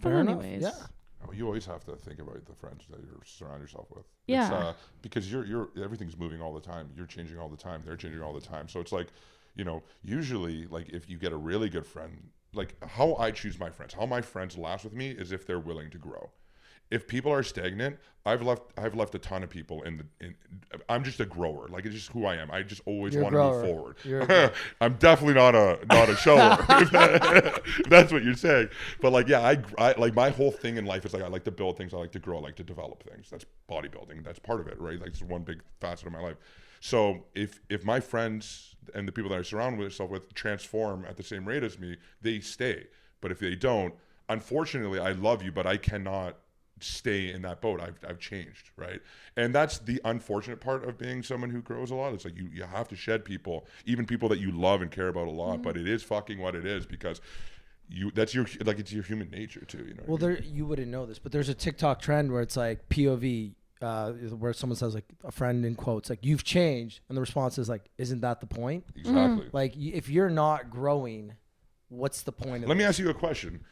But Fair anyways, enough. Yeah. Oh, you always have to think about the friends that you surround yourself with. Yeah. It's, because you're everything's moving all the time. You're changing all the time. They're changing all the time. So it's like, you know, usually like if you get a really good friend, like how I choose my friends, how my friends last with me is if they're willing to grow. If people are stagnant, I've left a ton of people I'm just a grower. Like it's just who I am. I just always want to move forward. I'm definitely not a shower. if that's what you're saying. But like, yeah, I like my whole thing in life is like I like to build things. I like to grow. I like to develop things. That's bodybuilding. That's part of it, right? Like it's one big facet of my life. So if my friends and the people that I surround myself with transform at the same rate as me, they stay. But if they don't, unfortunately, I love you, but I cannot stay in that boat. I've changed, right? And that's the unfortunate part of being someone who grows a lot. It's like you have to shed people, even people that you love and care about a lot, but it is fucking what it is because it's your human nature too, you know. Well, you wouldn't know this, but there's a TikTok trend where it's like POV, where someone says like a friend in quotes, like you've changed, and the response is like, isn't that the point? Exactly. Like if you're not growing, what's the point of Let me ask you a question.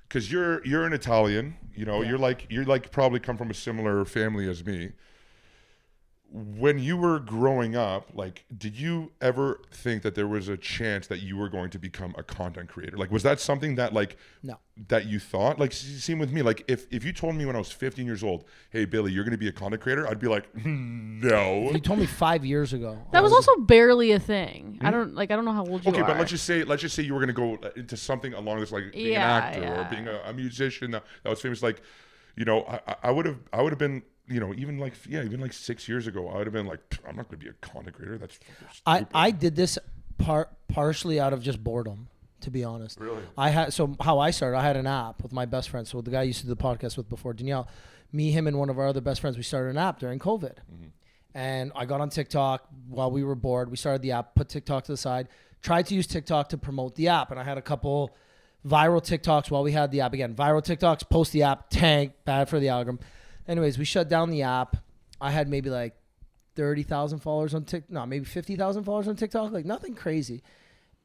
Because you're an Italian, you know, you're like probably come from a similar family as me. When you were growing up, like, did you ever think that there was a chance that you were going to become a content creator? Like, was that something that like No. that you thought? Like, same with me. Like, if you told me when I was 15 years old, hey Billy, you're going to be a content creator, I'd be like, no. If you told me 5 years ago. that was also barely a thing. I don't know how old you are. Okay, but let's just say you were going to go into something along this, like being an actor or being a musician that was famous. Like, you know, I would have been. You know, even like 6 years ago, I would have been like, I'm not going to be a content creator. That's stupid. I did this partially out of just boredom, to be honest. Really? How I started, I had an app with my best friend. So the guy I used to do the podcast with before, Danielle, me, him, and one of our other best friends, we started an app during COVID. And I got on TikTok while we were bored. We started the app, put TikTok to the side, tried to use TikTok to promote the app. And I had a couple viral TikToks while we had the app. Again, viral TikToks, post the app, tank, bad for the algorithm. Anyways, we shut down the app. I had maybe like 30,000 followers on TikTok. No, maybe 50,000 followers on TikTok. Like nothing crazy.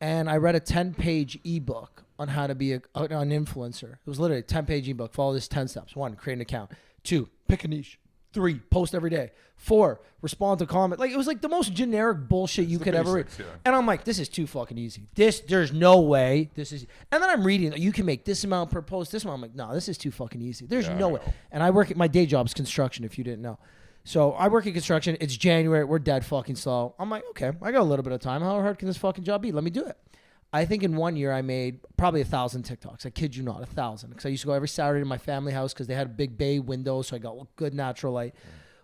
And I read a 10-page ebook on how to be an influencer. It was literally a 10-page ebook. Follow this 10 steps. 1, create an account. 2, pick a niche. 3, post every day. 4, respond to comment. Like it was like the most generic bullshit you could ever read. Yeah. And I'm like, this is too fucking easy. There's no way this is. And then I'm reading, you can make this amount per post, this amount. I'm like, no, this is too fucking easy. There's no way. And I work at my day job is construction, if you didn't know. So I work in construction. It's January. We're dead fucking slow. I'm like, okay, I got a little bit of time. How hard can this fucking job be? Let me do it. I think in 1 year I made probably 1,000 TikToks. I kid you not, 1,000. Because I used to go every Saturday to my family house because they had a big bay window, so I got good natural light.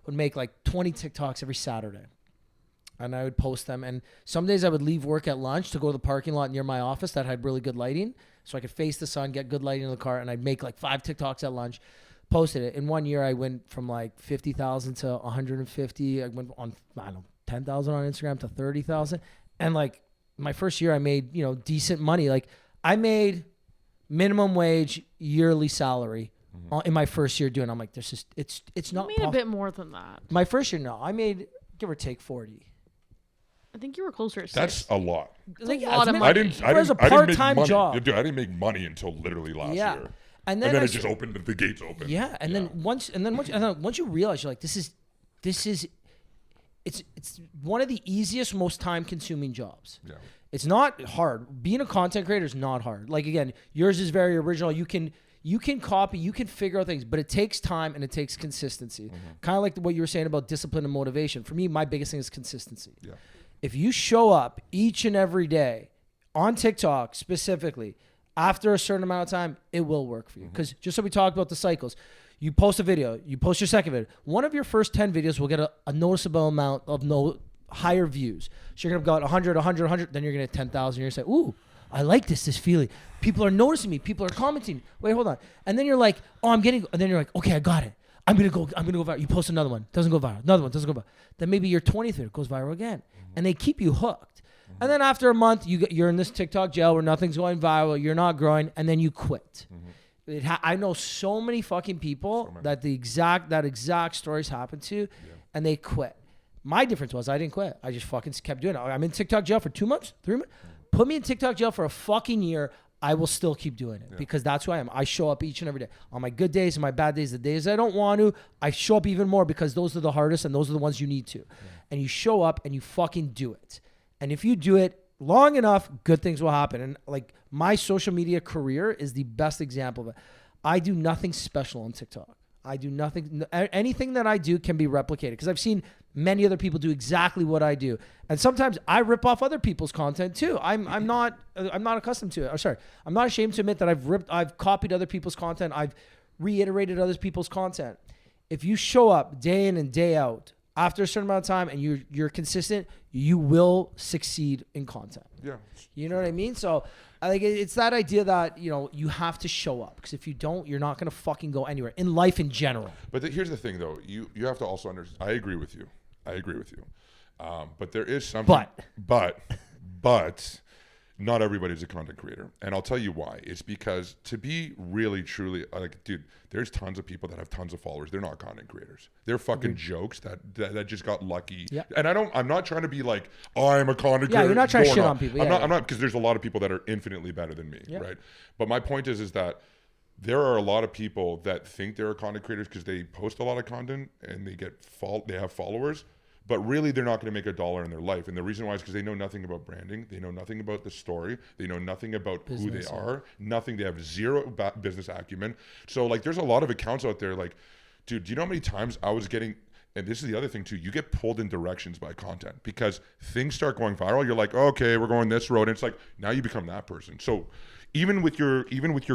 Would make like 20 TikToks every Saturday. And I would post them. And some days I would leave work at lunch to go to the parking lot near my office that had really good lighting. So I could face the sun, get good lighting in the car. And I'd make like 5 TikToks at lunch, posted it. In 1 year, I went from like 50,000 to 150. I went on, 10,000 on Instagram to 30,000. And like my first year, I made, decent money. Like I made minimum wage yearly salary in my first year doing. I'm like, it's not. You made a bit more than that. My first year, no, I made give or take 40. I think you were closer to That's 6. a lot. That's a lot of money. I didn't a part-time job. Dude, I didn't make money until literally last year. And then it just opened, the gates opened. Yeah, and then once you realize, you're like, this is it's one of the easiest, most time-consuming jobs. Yeah. It's not hard. Being a content creator is not hard. Like again, yours is very original. You can copy, you can figure out things, but it takes time and it takes consistency. Kind of like what you were saying about discipline and motivation. For me, my biggest thing is consistency. Yeah. If you show up each and every day on TikTok specifically, After a certain amount of time, it will work for you. Because just so we talked about the cycles, you post a video, you post your second video. One of your first 10 videos will get a noticeable amount of higher views. So you're going to have got 100, 100, 100. Then you're going to get 10,000. You're going to say, ooh, I like this feeling. People are noticing me. People are commenting. Wait, hold on. And then you're like, oh, and then you're like, okay, I got it. I'm going to go viral. You post another one. Doesn't go viral. Another one doesn't go viral. Then maybe your 20th video goes viral again. And they keep you hooked. And then after a month, you're in this TikTok jail where nothing's going viral, you're not growing, and then you quit. I know so many fucking people that that exact stories happen to, and they quit. My difference was I didn't quit. I just fucking kept doing it. I'm in TikTok jail for 2 months, 3 months. Put me in TikTok jail for a fucking year. I will still keep doing it because that's who I am. I show up each and every day. On my good days and my bad days, the days I don't want to, I show up even more because those are the hardest and those are the ones you need to. And you show up and you fucking do it. And if you do it long enough, good things will happen. And like my social media career is the best example of it. I do nothing special on TikTok. I do nothing. Anything that I do can be replicated because I've seen many other people do exactly what I do. And sometimes I rip off other people's content too. I'm not accustomed to it. Or sorry, I'm not ashamed to admit that I've copied other people's content. I've reiterated other people's content. If you show up day in and day out, after a certain amount of time and you're consistent, you will succeed in content. Yeah. You know what I mean? So I think it's that idea that, you have to show up because if you don't, you're not going to fucking go anywhere in life in general. But here's the thing though. You have to also understand. I agree with you. But there is something. But not everybody's a content creator. And I'll tell you why. It's because to be really, truly, dude, there's tons of people that have tons of followers. They're not content creators. They're fucking jokes that just got lucky. Yeah. And I'm not trying to be like, oh, I'm a content creator. Yeah, you're not trying to shit on people. I'm not, because there's a lot of people that are infinitely better than me, right? But my point is that there are a lot of people that think they're content creators because they post a lot of content and they have followers. But really, they're not going to make $1 in their life. And the reason why is because they know nothing about branding. They know nothing about the story. They know nothing about who they are. Nothing. They have zero business acumen. So, there's a lot of accounts out there. Dude, do you know how many times I was getting... And this is the other thing, too. You get pulled in directions by content. Because things start going viral. You're like, okay, we're going this road. And it's like, now you become that person. So... Even with your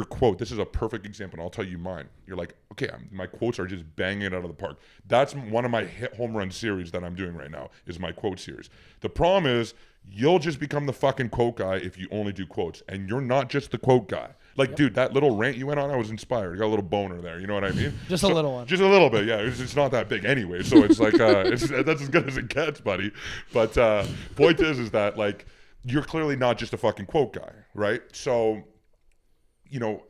quote, this is a perfect example, and I'll tell you mine. You're like, okay, my quotes are just banging it out of the park. That's one of my hit home run series that I'm doing right now, is my quote series. The problem is, you'll just become the fucking quote guy if you only do quotes, and you're not just the quote guy. Dude, that little rant you went on, I was inspired. I got a little boner there, you know what I mean? Just a little one. Just a little bit, yeah. It's not that big anyway, so it's like, that's as good as it gets, buddy. But point is that, you're clearly not just a fucking quote guy, right? So, a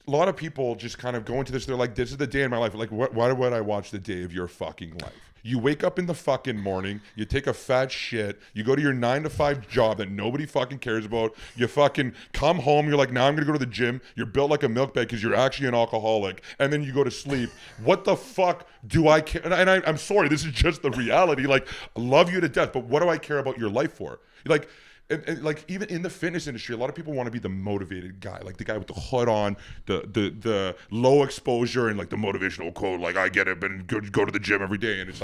lot of people just kind of go into this. They're like, this is the day in my life. Why would I watch the day of your fucking life? You wake up in the fucking morning, you take a fat shit, you go to your 9-to-5 job that nobody fucking cares about, you fucking come home, you're like, now I'm gonna go to the gym, you're built like a milk bag because you're actually an alcoholic, and then you go to sleep. What the fuck do I care? And I'm sorry, this is just the reality. I love you to death, but what do I care about your life for? And even in the fitness industry, a lot of people want to be the motivated guy, the guy with the hood on, the low exposure and the motivational quote, I get it, but go to the gym every day. And it's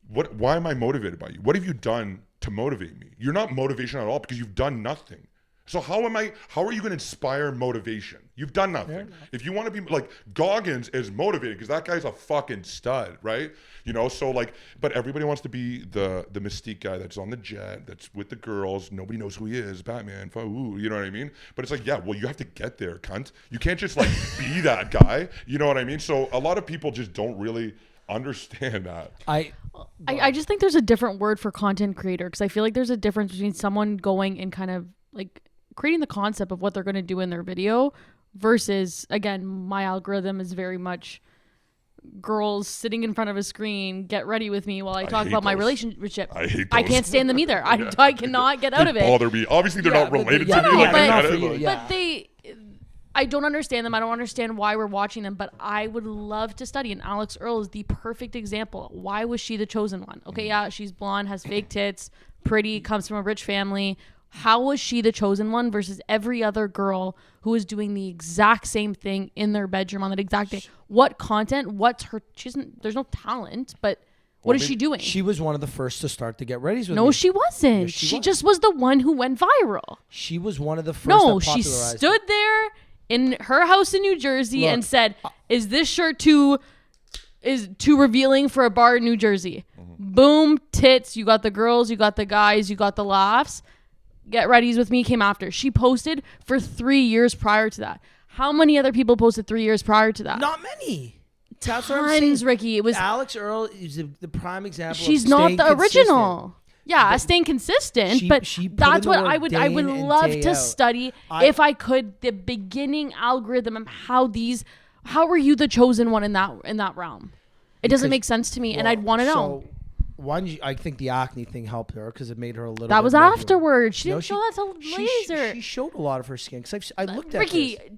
why am I motivated by you? What have you done to motivate me? You're not motivation at all because you've done nothing. So how are you going to inspire motivation? You've done nothing. Yeah. If you want to be Goggins is motivated because that guy's a fucking stud, right? But everybody wants to be the mystique guy that's on the jet, that's with the girls. Nobody knows who he is, Batman. Ooh, you know what I mean? But it's you have to get there, cunt. You can't just be that guy. You know what I mean? So a lot of people just don't really understand that. I just think there's a different word for content creator because I feel like there's a difference between someone going and kind of creating the concept of what they're going to do in their video versus, again, my algorithm is very much girls sitting in front of a screen, get ready with me while I talk about my relationship. I hate those. I can't stand them either. I cannot get out of it. They bother me. Obviously, they're not related to me. But I don't understand them. I don't understand why we're watching them, but I would love to study. And Alex Earl is the perfect example. Why was she the chosen one? Okay, yeah, she's blonde, has fake tits, pretty, comes from a rich family. How was she the chosen one versus every other girl who is doing the exact same thing in their bedroom on that exact day? What content? What's her? There's no talent, but What is she doing? She was one of the first to start the Get Readies with me. No, she wasn't. Yes, she was. just was the one who went viral. She was one of the first. No, that she popularized stood it. there in her house in New Jersey and said, "Is this shirt too revealing for a bar in New Jersey?" Boom, tits. You got the girls, you got the guys, you got the laughs. Get Readies with me came after. She posted for 3 years prior to that. How many other people posted 3 years prior to that? Not many. That's what I'm saying. Tons, Ricky. It was. Alex Earl is the prime example. She's of not staying the consistent. original. Yeah, staying consistent, but she put that's in the what work I would day would in and love day to out. study if I could the beginning algorithm and how were you the chosen one in that realm? It doesn't make sense to me, and I'd want to know. So, one, I think the acne thing helped her because it made her a little. That bit was more human. afterwards. She didn't show that till laser. She showed a lot of her skin because I looked at Ricky, this.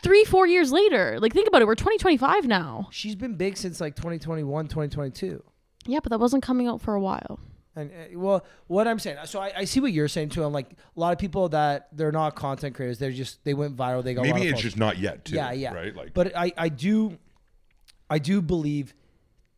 3-4 years later, like think about it. We're 2025 now. She's been big since like 2021, 2022. Yeah, but that wasn't coming out for a while. And well, what I'm saying, so I see what you're saying too. I'm like a lot of people that they're not content creators. They went viral. They got Maybe a lot of it's followers. just not yet, too. Yeah. Right? Like, but I do believe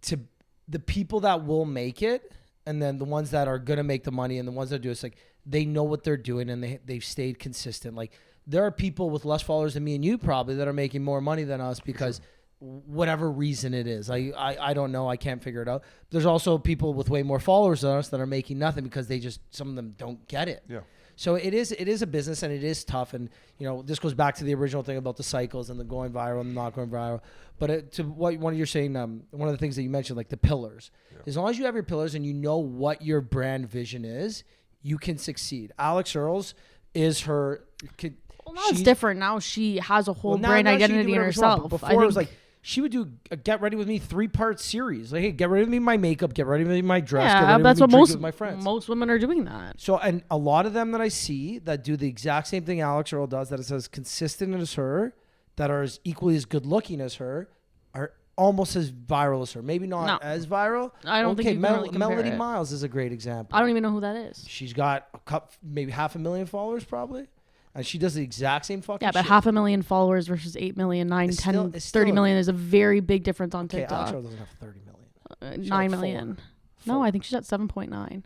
to the people that will make it, and then the ones that are gonna make the money, and the ones that do it's like they know what they're doing and they've stayed consistent. Like there are people with less followers than me and you probably that are making more money than us because whatever reason it is. I don't know. I can't figure it out. There's also people with way more followers than us that are making nothing because some of them don't get it. Yeah. So it is a business and it is tough. And, this goes back to the original thing about the cycles and the going viral and not going viral. But to what one of you're saying, one of the things that you mentioned, like the pillars, as long as you have your pillars and you know what your brand vision is, you can succeed. Alex Earls is her. Well, now it's different. Now she has a whole brand now she can do identity in whatever she wants. herself. But before it was like, she would do a Get Ready With Me 3-part series. Like, hey, get ready with me my makeup, get ready with me my dress, get Yeah, ready that's with me what drinking with my friends. most women are doing that. So, and a lot of them that I see that do the exact same thing Alex Earl does, that is as consistent as her, that are as equally as good looking as her, are almost as viral as her. Maybe not as viral. I don't think you can really compare Melody it. Miles is a great example. I don't even know who that is. She's got maybe 500,000 followers probably. And she does the exact same fucking shit. Yeah, but 500,000 followers versus 8 million, 9, It's 10, still- it's still 30 million is a very big difference on Okay, Alex TikTok. Earl doesn't have 30 million. 9 like million. 4. No, I think she's at 7.9.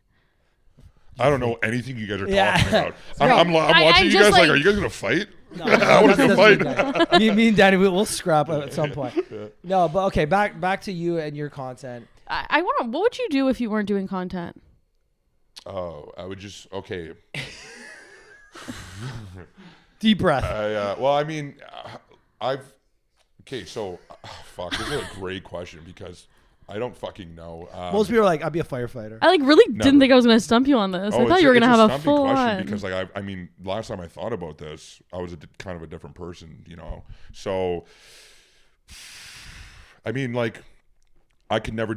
I don't know anything you guys are Yeah. talking about. No, I'm watching you just guys like, like- are you guys going to fight? No, I want to that's fight. me and Danny, we'll scrap at some point. No, but okay, back to you and your content. I want to. What would you do if you weren't doing content? Oh, I would just, okay. Deep breath. Well, I mean, fuck, this is a great question because I don't fucking know. Most people are like, I'd be a firefighter. I really Never. didn't think I was going to stump you on this. I thought you were going to have a full question on. because, like, I mean, last time I thought about this, I was kind of a different person, So, I mean, like, I could never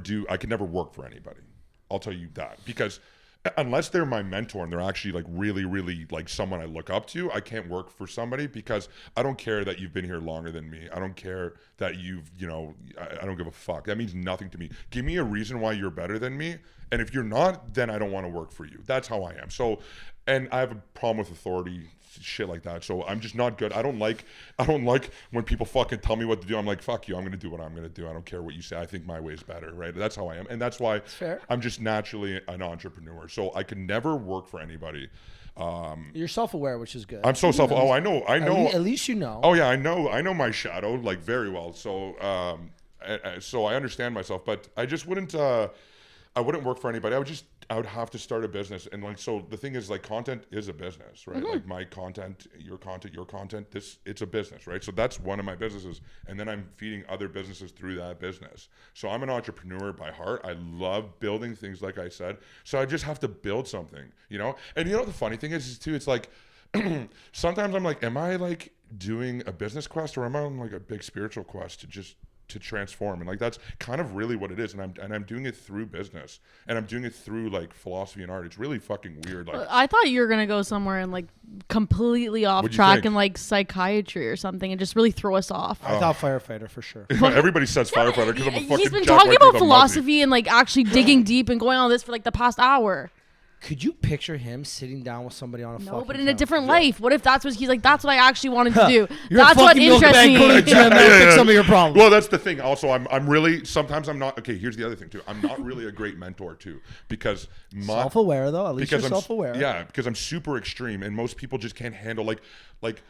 work for anybody. I'll tell you that because unless they're my mentor and they're actually like really, really like someone I look up to, I can't work for somebody because I don't care that you've been here longer than me. I don't care that I don't give a fuck. That means nothing to me. Give me a reason why you're better than me. And if you're not, then I don't want to work for you. That's how I am. So, and I have a problem with authority, shit like that. So I'm just not good. I don't like when people fucking tell me what to do. I'm like, fuck you. I'm going to do what I'm going to do. I don't care what you say. I think my way is better, right? That's how I am. And that's why I'm just naturally an entrepreneur. So I can never work for anybody. You're self-aware, which is good. I'm so I know. At least you know. Oh yeah, I know my shadow like very well. So so I understand myself, but I just wouldn't I wouldn't work for anybody. I would have to start a business. And like, so the thing is like content is a business, right? Like my content, your content, it's a business, right? So that's one of my businesses. And then I'm feeding other businesses through that business. So I'm an entrepreneur by heart. I love building things, like I said. So I just have to build something, And the funny thing is too, it's like, sometimes I'm like, am I like doing a business quest or am I on like a big spiritual quest to transform? And like that's kind of really what it is, and I'm doing it through business, and I'm doing it through like philosophy and art. It's really fucking weird. Like I thought you were gonna go somewhere and like completely off What'd you track think? and like psychiatry or something and just really throw us off. I thought firefighter for sure. everybody says firefighter because I'm a fucking He's been Jack talking White about with a philosophy and like actually digging deep and going on this for like the past hour. Could you picture him sitting down with somebody on a No, fucking but in a couch? different life. What if that's what he's like? That's what I actually wanted to do. You're That's a what fucking milk interests bank, go to me. the gym, that'll fix some of your problems. Well, that's the thing. Also, I'm really, sometimes I'm not, okay, here's the other thing too. I'm not really a great mentor too, because Self-aware though, at least you're I'm self-aware. Yeah, because I'm super extreme and most people just can't handle, like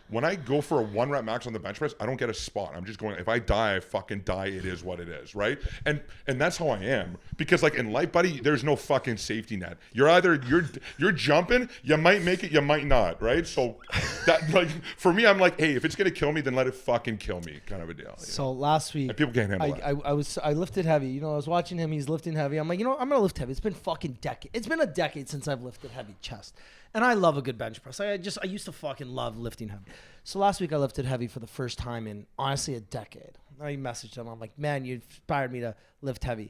when I go for a 1 rep max on the bench press, I don't get a spot. I'm just going, if I die, I fucking die. It is what it is, right? And that's how I am, because like in life, buddy, there's no fucking safety net. You're either you're jumping, you might make it, you might not, right? So that, like, for me, I'm like, hey, if it's gonna kill me, then let it fucking kill me, kind of a deal. So last week, and people can't handle that. I lifted heavy. You know, I was watching him. He's lifting heavy. I'm like, you know, I'm gonna lift heavy. It's been fucking decade. It's been a decade since I've lifted heavy chest, and I love a good bench press. I used to fucking love lifting heavy. So last week I lifted heavy for the first time in honestly a decade. I messaged him. I'm like, man, you inspired me to lift heavy.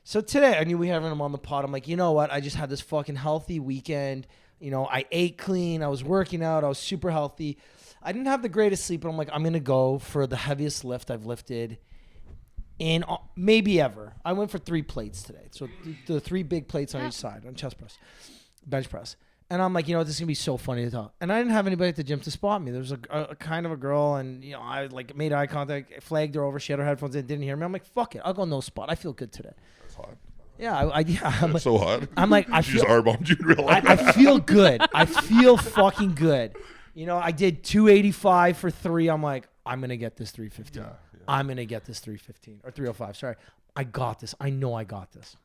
So today I knew we had him on the pod. I'm like, you know what? I just had this fucking healthy weekend. You know, I ate clean. I was working out. I was super healthy. I didn't have the greatest sleep, but I'm like, I'm going to go for the heaviest lift I've lifted in maybe ever. I went for 3 plates today. So the 3 big plates on each side on chest press, bench press. And I'm like, you know, this is going to be so funny to talk. And I didn't have anybody at the gym to spot me. There was a kind of a girl, and, you know, I like made eye contact, flagged her over. She had her headphones in, didn't hear me. I'm like, fuck it. I'll go no spot. I feel good today. That's hot. Yeah, I'm like, so hot. I'm like, I She feel, just R-bombed you in real life. I feel good. I feel fucking good. You know, I did 285 for 3. I'm like, I'm going to get this 315. Yeah. I'm going to get this 315 or 305. Sorry. I got this. I know I got this.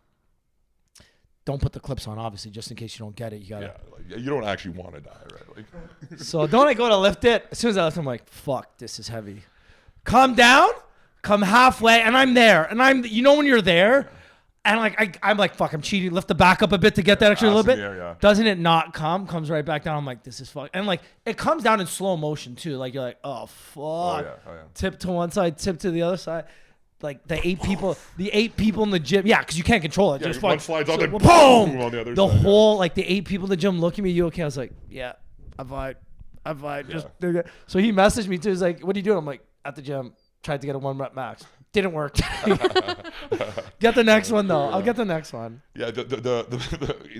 Don't put the clips on, obviously, just in case you don't get it. You got like, you don't actually want to die, right? Like, So don't I go to lift it? As soon as I lift, I'm like, fuck, this is heavy. Come down, come halfway, and I'm there. And you know when you're there, and like I'm like, fuck, I'm cheating. Lift the back up a bit to get that extra little bit. Yeah. Doesn't it not come? Comes right back down. I'm like, this is fuck. And like it comes down in slow motion too. Like you're like, oh fuck. Oh yeah. Tip to one side, tip to the other side. Like the 8 people in the gym. Yeah, because you can't control it. Yeah, Just one like, slides on, then boom on the other the side, whole like the 8 people in the gym look at me. You okay? I was like, yeah, I'm fine. Just so he messaged me too. He's like, what are you doing? I'm like, at the gym. Tried to get a 1 rep max. Didn't work. Get the next one though. I'll get the next one. Yeah.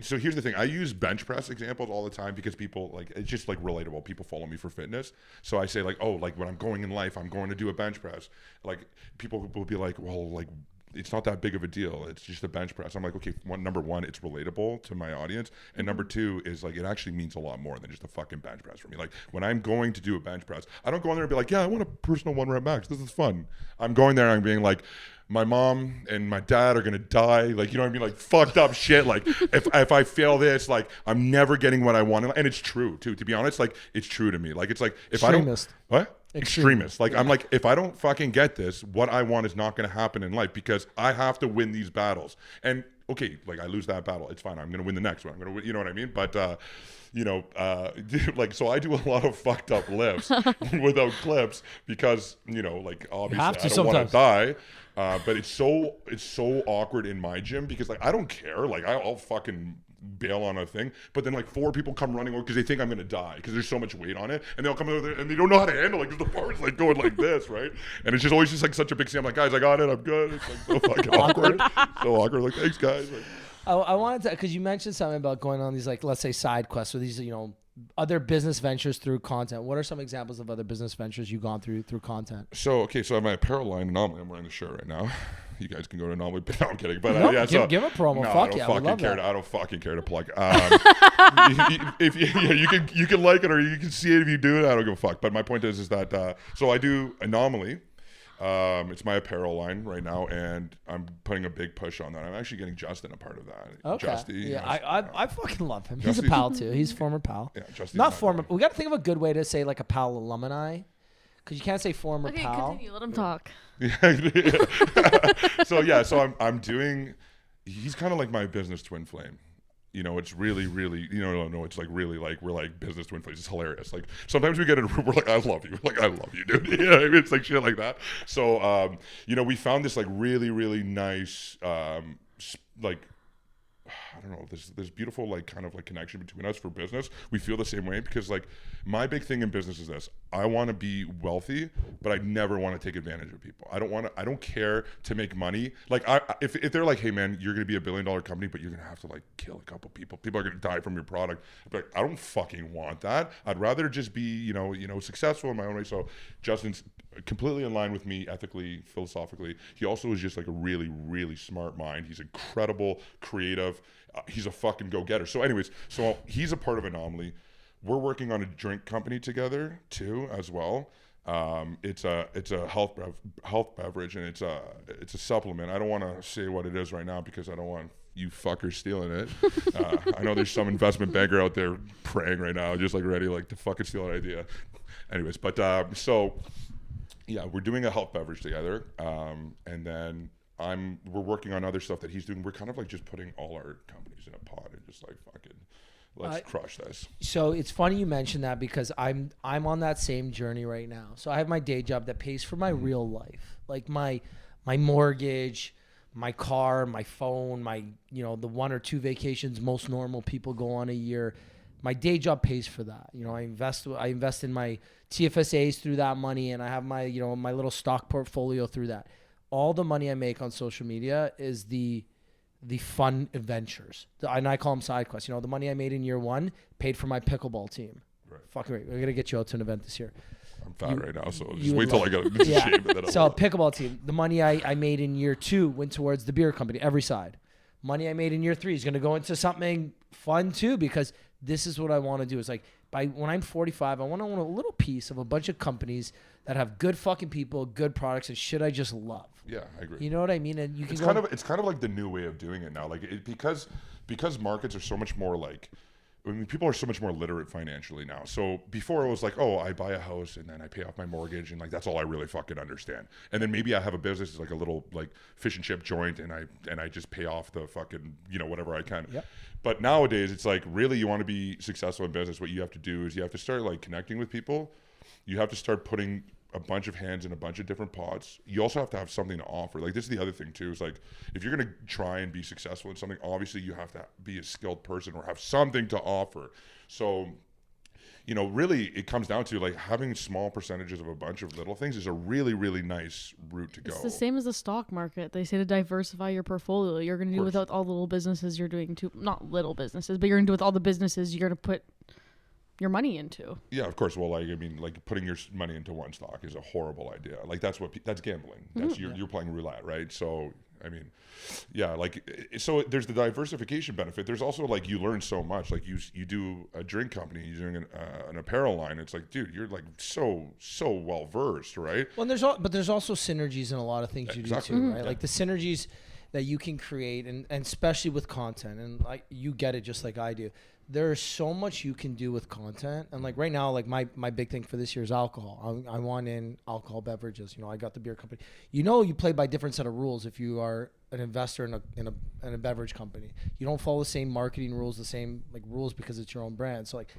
So here's the thing. I use bench press examples all the time because people like, it's just like relatable. People follow me for fitness. So I say like, oh, like when I'm going in life, I'm going to do a bench press. Like people will be like, well, like it's not that big of a deal. It's just a bench press. I'm like, okay, number one, it's relatable to my audience. And number 2 is like, it actually means a lot more than just a fucking bench press for me. Like when I'm going to do a bench press, I don't go in there and be like, yeah, I want a personal 1 rep max. This is fun. I'm going there and I'm being like, my mom and my dad are going to die. Like, you know what I mean? Like fucked up shit. Like if I fail this, like I'm never getting what I want. And it's true too, to be honest. Like it's true to me. Like, it's like, if Extremist. I don't, what? Extremist. Like I'm like, if I don't fucking get this, what I want is not going to happen in life because I have to win these battles. And okay, like I lose that battle, it's fine. I'm going to win the next one. I'm going to win, you know what I mean? But you know, like, so I do a lot of fucked up lifts without clips because, you know, like obviously I don't want to die. But it's so awkward in my gym because like I don't care. Like I'll fucking bail on a thing, but then like 4 people come running over because they think I'm gonna die because there's so much weight on it, and they'll come over there and they don't know how to handle it because the bar's like going like this, right? And it's just always just like such a big scene. I'm like, guys, I got it, I'm good. It's like so fucking awkward, so awkward. Like, thanks, guys. Like, I wanted to, because you mentioned something about going on these like, let's say, side quests or these, you know, other business ventures through content. What are some examples of other business ventures you've gone through content? So okay, so I have my apparel line. Anomaly, I'm wearing the shirt right now. You guys can go to Anomaly. No, I'm kidding. But yeah, give a promo. No, Fuck yeah, I don't fucking care to plug. If you can like it or you can see it if you do it. I don't give a fuck. But my point is that so I do Anomaly. It's my apparel line right now, and I'm putting a big push on that. I'm actually getting Justin a part of that. Okay. Justy, yeah, I fucking love him. He's a pal too. He's a former pal. Yeah, Justy's not former. We got to think of a good way to say like a pal alumni, because you can't say former Okay, pal. continue. Let him talk. So I'm doing. He's kind of like my business twin flame. You know, it's really, really, no, it's like really like, we're like business twin flames. It's hilarious. Like sometimes we get in a room, we're like, I love you. Like, I love you, dude. You know what I mean? It's like shit like that. So, we found this like really, really nice, like I don't know, this beautiful like kind of like connection between us for business. We feel the same way because like my big thing in business is this: I want to be wealthy, but I never want to take advantage of people. I don't care to make money. Like if they're like, hey man, you're gonna be $1 billion company, but you're gonna have to like kill a couple people. People are gonna die from your product. But I don't fucking want that. I'd rather just be successful in my own way. So Justin's completely in line with me ethically, philosophically. He also is just like a really, really smart mind. He's incredible, creative. He's a fucking go-getter. So anyways, so he's a part of Anomaly. We're working on a drink company together too, as well. It's a health beverage, and it's a supplement. I don't want to say what it is right now because I don't want you fuckers stealing it. I know there's some investment banker out there praying right now, just like ready like to fucking steal an idea. Anyways, but so yeah, we're doing a health beverage together, and then we're working on other stuff that he's doing. We're kind of like just putting all our companies in a pot and just like fucking let's crush this. So it's funny you mentioned that because I'm on that same journey right now. So I have my day job that pays for my real life, like my mortgage, my car, my phone, the 1 or 2 vacations most normal people go on a year. My day job pays for that. I invest in my TFSAs through that money, and I have my my little stock portfolio through that. All the money I make on social media is the fun adventures. And I call them side quests. The money I made in year 1 paid for my pickleball team. Right. Fucking right. We're going to get you out to an event this year. I'm fat right now, so just wait till I get into shape. And then so pickleball team. The money I made in year 2 went towards the beer company, every side. Money I made in year 3 is going to go into something fun too, because this is what I want to do. It's like when I'm 45, I want to own a little piece of a bunch of companies that have good fucking people, good products, and shit I just love. Yeah, I agree. You know what I mean? And it's kind of like the new way of doing it now. Like because markets are so much more like, people are so much more literate financially now. So before it was like, oh, I buy a house and then I pay off my mortgage and like that's all I really fucking understand. And then maybe I have a business, it's like a little like fish and chip joint, and I just pay off the fucking whatever I can. Yep. But nowadays it's like, really, you want to be successful in business, what you have to do is you have to start like connecting with people. You have to start putting a bunch of hands in a bunch of different pots. You also have to have something to offer. Like this is the other thing too, is like if you're going to try and be successful in something, obviously you have to be a skilled person or have something to offer. So really it comes down to like having small percentages of a bunch of little things is a really, really nice route to go. It's the same as the stock market. They say to diversify your portfolio. You're going to do without all the little businesses you're doing too. Not little businesses, but you're going to do with all the businesses you're going to put your money into. Yeah, of course. Well, like putting your money into one stock is a horrible idea. Like that's gambling. That's you're playing roulette, right? So so there's the diversification benefit. There's also like you learn so much. Like you do a drink company, you're doing an apparel line. It's like, dude, you're like so well versed, right? Well, there's also synergies in a lot of things you do too, right? Yeah. Like the synergies that you can create, and especially with content, and like you get it just like I do. There's so much you can do with content, and like right now, like my big thing for this year is alcohol. I want in alcohol beverages. I got the beer company. You play by different set of rules if you are an investor in a beverage company. You don't follow the same marketing rules, the same like rules, because it's your own brand. So like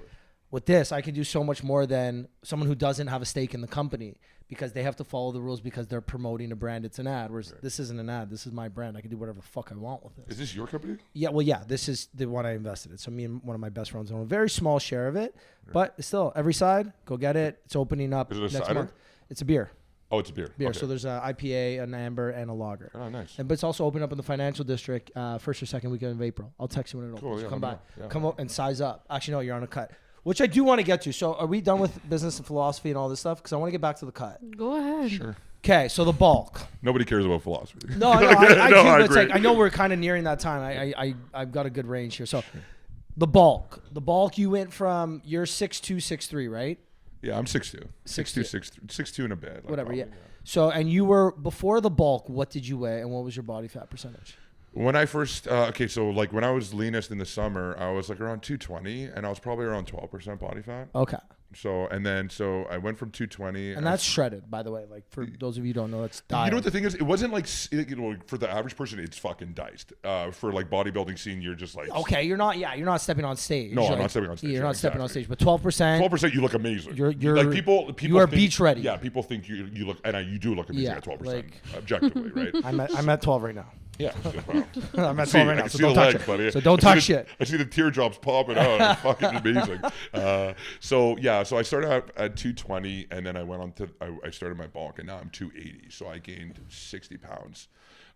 with this, I can do so much more than someone who doesn't have a stake in the company, because they have to follow the rules because they're promoting a brand. It's an ad. Whereas this isn't an ad. This is my brand. I can do whatever the fuck I want with it. Is this your company? Yeah. Well, yeah. This is the one I invested in. So me and one of my best friends own a very small share of it, but still, every side, go get it. It's opening up next month. It's a beer. Oh, it's a beer. Okay. So there's an IPA, an amber, and a lager. Oh, nice. But it's also opening up in the financial district first or second weekend of April. I'll text you when it opens. Cool, yeah, come by. Yeah. Come up and size up. Actually, no, you're on a cut. Which I do want to get to. So are we done with business and philosophy and all this stuff? Because I want to get back to the cut. Go ahead. Sure. Okay, so the bulk. Nobody cares about philosophy. No, I do. But it's like, I know we're kind of nearing that time. I've got a good range here. So the bulk. The bulk, you went from, you're 6'2", 6'3", right? Yeah, I'm 6'2". 6'2", 6'2" in a bed. Like whatever, probably, yeah. So, and you were, before the bulk, what did you weigh and what was your body fat percentage? When I first, so like when I was leanest in the summer, I was like around 220, and I was probably around 12% body fat. Okay. So I went from 220. And that's shredded, by the way. Like for those of you who don't know, that's dialed. You know what the thing is? It wasn't like, for the average person, it's fucking diced. For like bodybuilding scene, you're just like. Okay, you're not stepping on stage. No, I'm like, not stepping on stage. You're not stepping on stage, but 12%. 12%, you look amazing. You're like people you are think, beach ready. Yeah, people think you look, and you do look amazing at 12%, like, objectively, right? I'm at 12 right now. Yeah. I'm at See, 12 right I now, can so see don't the touch legs, it. buddy. So don't I see touch the- shit. I see the teardrops popping out. It's fucking amazing. So I started out at 220, and then I went on to I started my bulk, and now I'm 280. So I gained 60 pounds,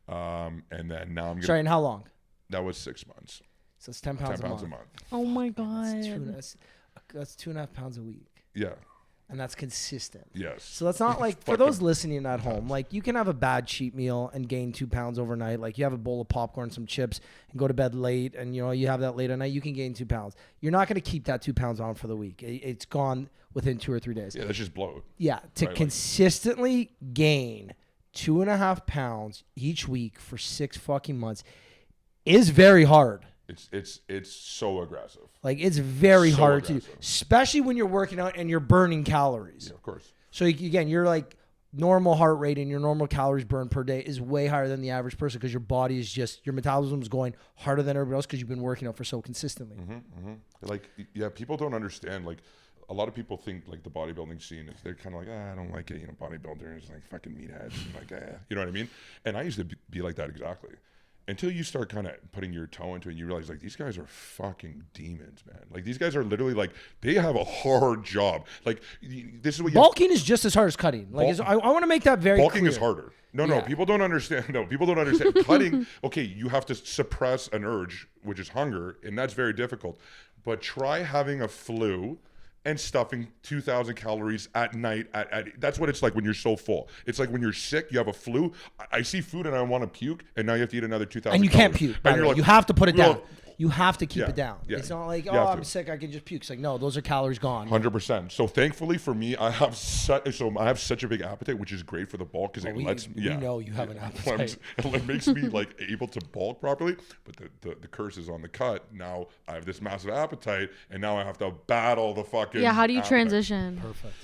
and then now I'm gonna. Sorry, and how long? That was 6 months. So it's 10 pounds, 10 pounds a a month. month. Oh my god. That's 2.5 pounds a week. Yeah. And that's consistent. Yes. So that's not like, for Fucking those listening at home, like you can have a bad cheat meal and gain 2 pounds overnight. Like you have a bowl of popcorn, some chips, and go to bed late, and you have that late at night, you can gain 2 pounds. You're not going to keep that 2 pounds on for the week. It's gone within 2 or 3 days. Yeah, that's just bloat. Yeah, to consistently gain 2.5 pounds each week for 6 fucking months is very hard. It's so aggressive. Like it's very So hard to do, aggressive. especially when you're working out and you're burning calories. Yeah, of course. So again, you're like normal heart rate and your normal calories burned per day is way higher than the average person because your body is just, your metabolism is going harder than everybody else because you've been working out for so consistently. Like, yeah, people don't understand. Like, a lot of people think like the bodybuilding scene is, they're kind of like, I don't like it. Bodybuilders like fucking meatheads. And like, you know what I mean? And I used to be like that exactly. Until you start kind of putting your toe into it and you realize like these guys are fucking demons, man. Like these guys are literally like, they have a hard job. Like this is what bulking is just as hard as cutting. Like I want to make that very bulking clear. is harder. No, people don't understand. No, people don't understand. Cutting, okay, you have to suppress an urge, which is hunger, and that's very difficult. But try having a flu and stuffing 2,000 calories at night. That's what it's like when you're so full. It's like when you're sick, you have a flu. I see food and I want to puke, and now you have to eat another 2,000. And you can't puke. By the way. Like, you have to put it down. well, You have to keep yeah, it down. yeah. It's not like, You oh, have I'm to. sick, I can just puke. It's like, no, those are calories gone. 100%. So thankfully for me, I have such a big appetite, which is great for the bulk because it lets me. We know you have an appetite. It makes me like able to bulk properly. But the curse is on the cut. Now I have this massive appetite, and now I have to battle the fucking. Yeah, how do you appetite. transition? Perfect.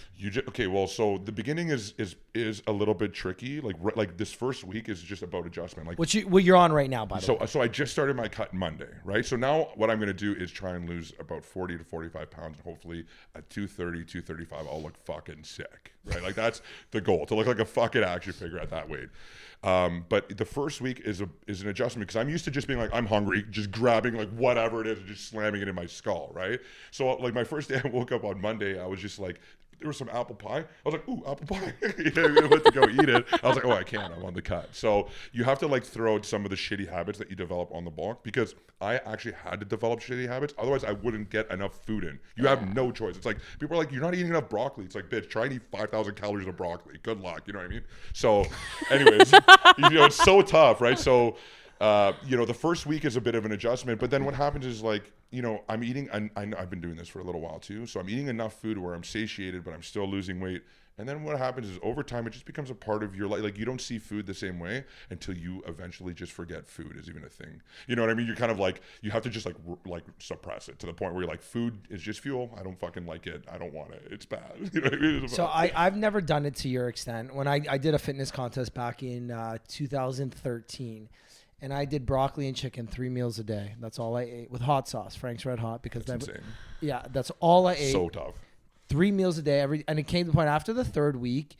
Okay, well, so the beginning is a little bit tricky. Like this first week is just about adjustment. Like What you're on right now, by the way. so I just started my cut Monday, right? So now what I'm going to do is try and lose about 40 to 45 pounds, and hopefully at 230, 235, I'll look fucking sick, right? Like that's the goal, to look like a fucking action figure at that weight. But the first week is an adjustment because I'm used to just being like, I'm hungry, just grabbing like whatever it is and just slamming it in my skull, right? So like my first day I woke up on Monday, I was just like, there was some apple pie. I was like, ooh, apple pie. I went to go eat it. I was like, oh, I can't. I'm on the cut. So you have to like throw out some of the shitty habits that you develop on the bulk, because I actually had to develop shitty habits. Otherwise, I wouldn't get enough food in. You have no choice. It's like, people are like, you're not eating enough broccoli. It's like, bitch, try and eat 5,000 calories of broccoli. Good luck. You know what I mean? So anyways, it's so tough, right? So, the first week is a bit of an adjustment, but then what happens is like, I'm eating, and I've been doing this for a little while too. So I'm eating enough food where I'm satiated, but I'm still losing weight. And then what happens is over time, it just becomes a part of your life. Like you don't see food the same way until you eventually just forget food is even a thing. You know what I mean? You're kind of like, you have to just like suppress it to the point where you're like, food is just fuel. I don't fucking like it. I don't want it. It's bad. You know what I mean? So I've never done it to your extent. When I did a fitness contest back in 2013, and I did broccoli and chicken 3 meals a day. That's all I ate with hot sauce, Frank's Red Hot, because that's insane. Yeah, that's all I ate. So tough. 3 meals a day, and it came to the point after the third week,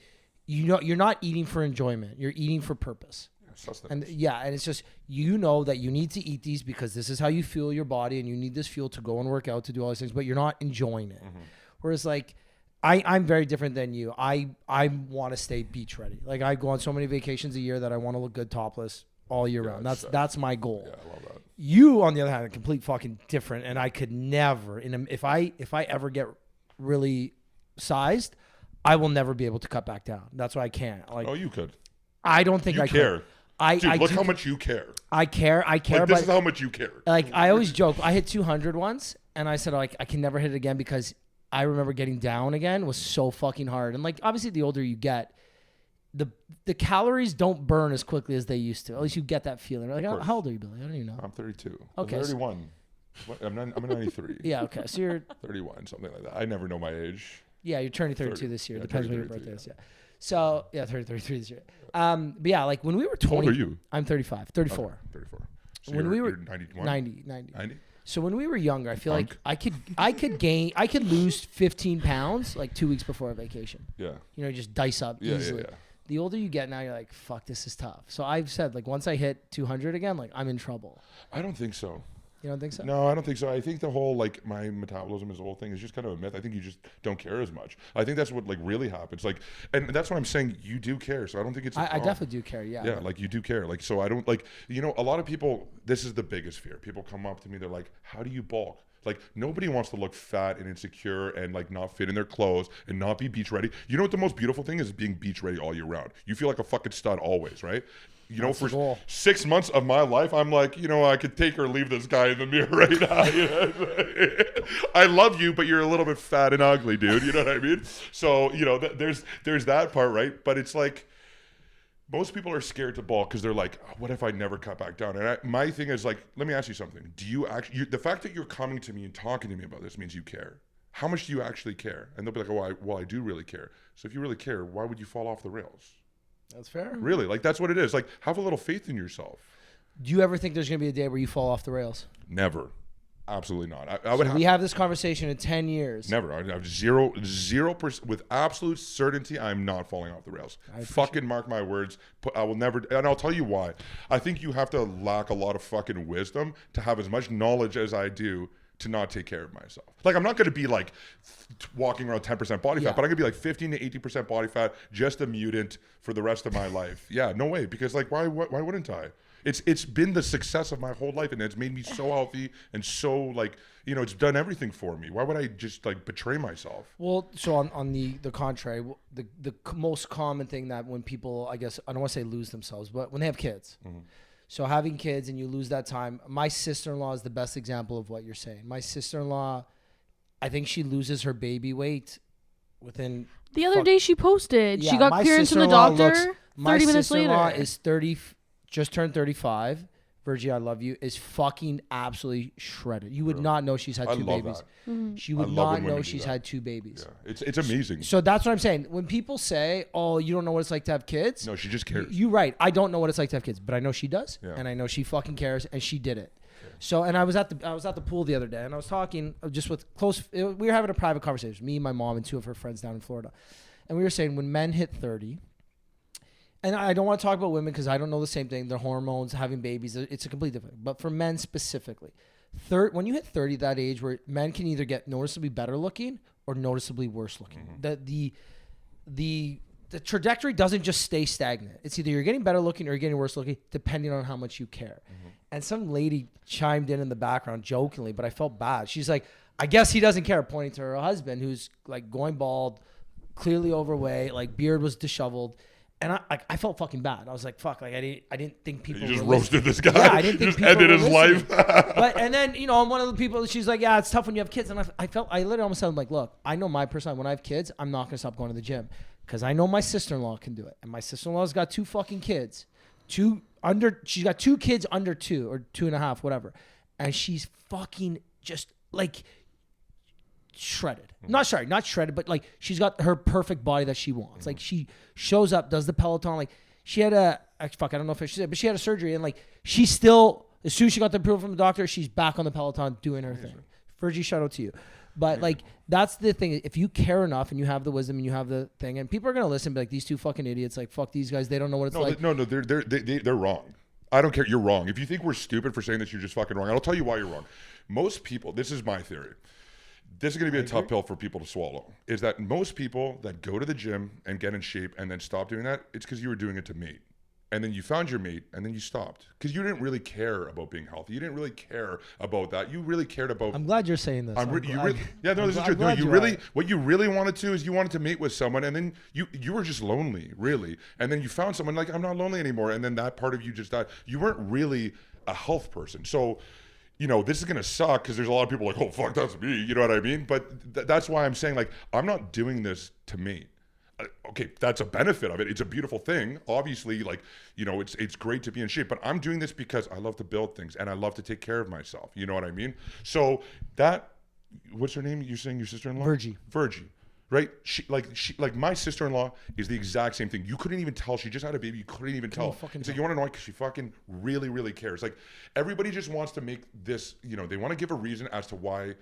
you're not eating for enjoyment. You're eating for purpose. Sustenance. And it's just, that you need to eat these because this is how you fuel your body, and you need this fuel to go and work out, to do all these things, but you're not enjoying it. Mm-hmm. Whereas like, I'm very different than you. I want to stay beach ready. Like I go on so many vacations a year that I want to look good topless all year round. That's my goal. Yeah, I love that. You, on the other hand, are complete fucking different, and I could never. If I ever get really sized, I will never be able to cut back down. That's why I can't. Like, Oh, you could. I don't think You I care. could. Dude, look how much you care. I care. Like, but this is how much you care. like I always joke, I hit 200 once, and I said like I can never hit it again because I remember getting down again was so fucking hard. And like obviously, the older you get, the calories don't burn as quickly as they used to. At least you get that feeling. Like, how old are you, Billy? I don't even know. I'm 32. Okay, I'm 31. I'm 93. Yeah, okay. So you're 31, something like that. I never know my age. Yeah, you're turning 32 30. this year. Yeah, Depends when your 32, birthday is. Yeah. So, 33 this year. But yeah, like when we were 20. How old are you? I'm 35. 34. Okay, 34. So When we were 91? 90. 90? So when we were younger, I feel Punk. like I could lose 15 pounds like 2 weeks before a vacation. Yeah. Just dice up Yeah, easily. yeah. the older you get now, you're like, fuck, this is tough. So I've said, like, once I hit 200 again, like, I'm in trouble. I don't think so. You don't think so? No, I don't think so. I think the whole, like, my metabolism is the whole thing is just kind of a myth. I think you just don't care as much. I think that's what, like, really happens. Like, and that's what I'm saying. You do care. So I don't think it's I definitely do care, yeah. Yeah, like, you do care. Like, so I don't, like, you know, a lot of people, this is the biggest fear. People come up to me, they're like, how do you bulk? Like, nobody wants to look fat and insecure and, like, not fit in their clothes and not be beach ready. You know what the most beautiful thing is being beach ready all year round. You feel like a fucking stud always, right? You know, for 6 months of my life, I'm like, you know, I could take or leave this guy in the mirror right now. You know? I love you, but you're a little bit fat and ugly, dude. You know what I mean? So, you know, there's that part, right? But it's like, most people are scared to bulk because they're like, oh, what if I never cut back down? And my thing is like, let me ask you something. Do you actually, the fact that you're coming to me and talking to me about this means you care. How much do you actually care? And they'll be like, oh, well, I do really care. So if you really care, why would you fall off the rails? That's fair. Really? Like, that's what it is. Like, have a little faith in yourself. Do you ever think there's going to be a day where you fall off the rails? Never. Absolutely not. We have this conversation in 10 years. Never. I have 0% with absolute certainty. I'm not falling off the rails. Fucking mark my words. I will never. And I'll tell you why. I think you have to lack a lot of fucking wisdom to have as much knowledge as I do to not take care of myself. Like, I'm not going to be like walking around 10% body fat, but I'm going to be like 15 to 80% body fat, just a mutant for the rest of my life. Yeah, no way. Because like, why wouldn't I? It's been the success of my whole life, and it's made me so healthy and so, like, you know, it's done everything for me. Why would I just like betray myself? Well, so on the contrary, the most common thing that when people, I guess, I don't want to say lose themselves, but when they have kids. Mm-hmm. So having kids and you lose that time. My sister-in-law is the best example of what you're saying. My sister-in-law, I think she loses her baby weight within... The other day she posted. She got clearance from the doctor 30 minutes later. My sister-in-law is 30, just turned 35. Virgie, I love you, is fucking absolutely shredded. You would not know she's had two babies. Mm-hmm. She would not know she's had two babies. Yeah. It's amazing. So that's what I'm saying. When people say, oh, you don't know what it's like to have kids. No, she just cares. You're right. I don't know what it's like to have kids, but I know she does. Yeah. And I know she fucking cares, and she did it. Yeah. So, and I was at the pool the other day, and I was talking just with we were having a private conversation, me, my mom, and two of her friends down in Florida. And we were saying when men hit 30, and I don't want to talk about women because I don't know the same thing. Their hormones, having babies, it's a completely different. But for men specifically, when you hit 30, that age where men can either get noticeably better looking or noticeably worse looking. Mm-hmm. The trajectory doesn't just stay stagnant. It's either you're getting better looking or you're getting worse looking, depending on how much you care. Mm-hmm. And some lady chimed in the background jokingly, but I felt bad. She's like, I guess he doesn't care, pointing to her husband who's like going bald, clearly overweight, like beard was disheveled. And I felt fucking bad. I was like, fuck, like I didn't think people. You just roasted this guy. Yeah, I didn't think just ended his life. But and then I'm one of the people. She's like, yeah, it's tough when you have kids. And I literally almost said, like, look, I know my personality. When I have kids, I'm not gonna stop going to the gym because I know my sister-in-law can do it. And my sister-in-law's got two fucking kids, she's got two kids under 2 or 2.5, whatever, and she's fucking just like shredded. Not shredded, but like she's got her perfect body that she wants. Like she shows up, does the Peloton. Like she had I don't know if she said, but she had a surgery, and like she's still, as soon as she got the approval from the doctor, she's back on the Peloton doing her thing. Virgie, shout out to you. But like that's the thing. If you care enough and you have the wisdom and you have the thing, and people are gonna listen, and be like, these two fucking idiots, like fuck these guys, they don't know what it's like. No, they're wrong. I don't care. You're wrong. If you think we're stupid for saying this, you're just fucking wrong. I'll tell you why you're wrong. Most people, this is my theory. This is going to be a tough pill for people to swallow, is that most people that go to the gym and get in shape and then stop doing that, it's because you were doing it to mate. And then you found your mate and then you stopped because you didn't really care about being healthy. You didn't really care about that. You really cared about... I'm glad you're saying this. This is true. No, what you really wanted to is you wanted to mate with someone, and then you were just lonely, really. And then you found someone like, I'm not lonely anymore. And then that part of you just died. You weren't really a health person. So... this is going to suck because there's a lot of people like, oh, fuck, that's me. You know what I mean? But that's why I'm saying, like, I'm not doing this to me. Okay, that's a benefit of it. It's a beautiful thing. Obviously, like, it's great to be in shape. But I'm doing this because I love to build things and I love to take care of myself. You know what I mean? So what's her name? You're saying your sister-in-law? Virgie. Right? She my sister-in-law is the exact same thing. You couldn't even tell. She just had a baby. You couldn't even tell. It's like, you want to know why? Because she fucking really, really cares. Like, everybody just wants to make this, they want to give a reason as to why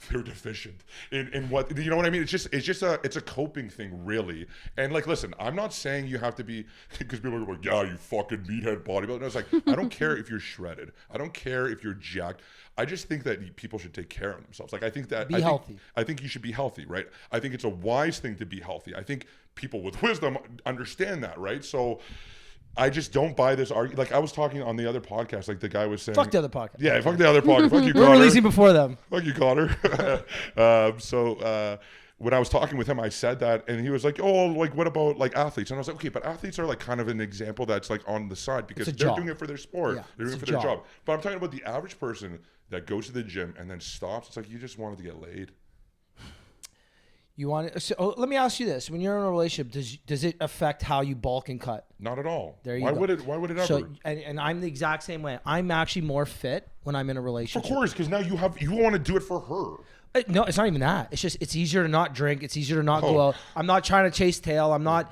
they're deficient in what, you know what I mean? It's a coping thing, really. And like, listen, I'm not saying you have to be, because people are like, yeah, you fucking meathead bodybuilder. No, it's like, I don't care if you're shredded. I don't care if you're jacked. I just think that people should take care of themselves. Like, I think that healthy. I think you should be healthy, right? I think it's a wise thing to be healthy. I think people with wisdom understand that, right? So I just don't buy this argument. Like, I was talking on the other podcast, like the guy was saying, Fuck the other podcast. Yeah, fuck the other podcast. Fuck you, Connor. We're releasing before them. Fuck you, Connor. When I was talking with him, I said that, and he was like, oh, like, what about like athletes? And I was like, okay, but athletes are like kind of an example that's like on the side, because they're job. doing it for their sport. Yeah, they're doing it for their job. But I'm talking about the average person that goes to the gym and then stops. It's like, you just wanted to get laid. You want to, so, let me ask you this: when you're in a relationship, does it affect how you bulk and cut? Not at all. There you go. Why would it ever? So, and I'm the exact same way. I'm actually more fit when I'm in a relationship. Of course, because now you want to do it for her. No, it's not even that. It's just, it's easier to not drink. It's easier to not go out. I'm not trying to chase tail. I'm not.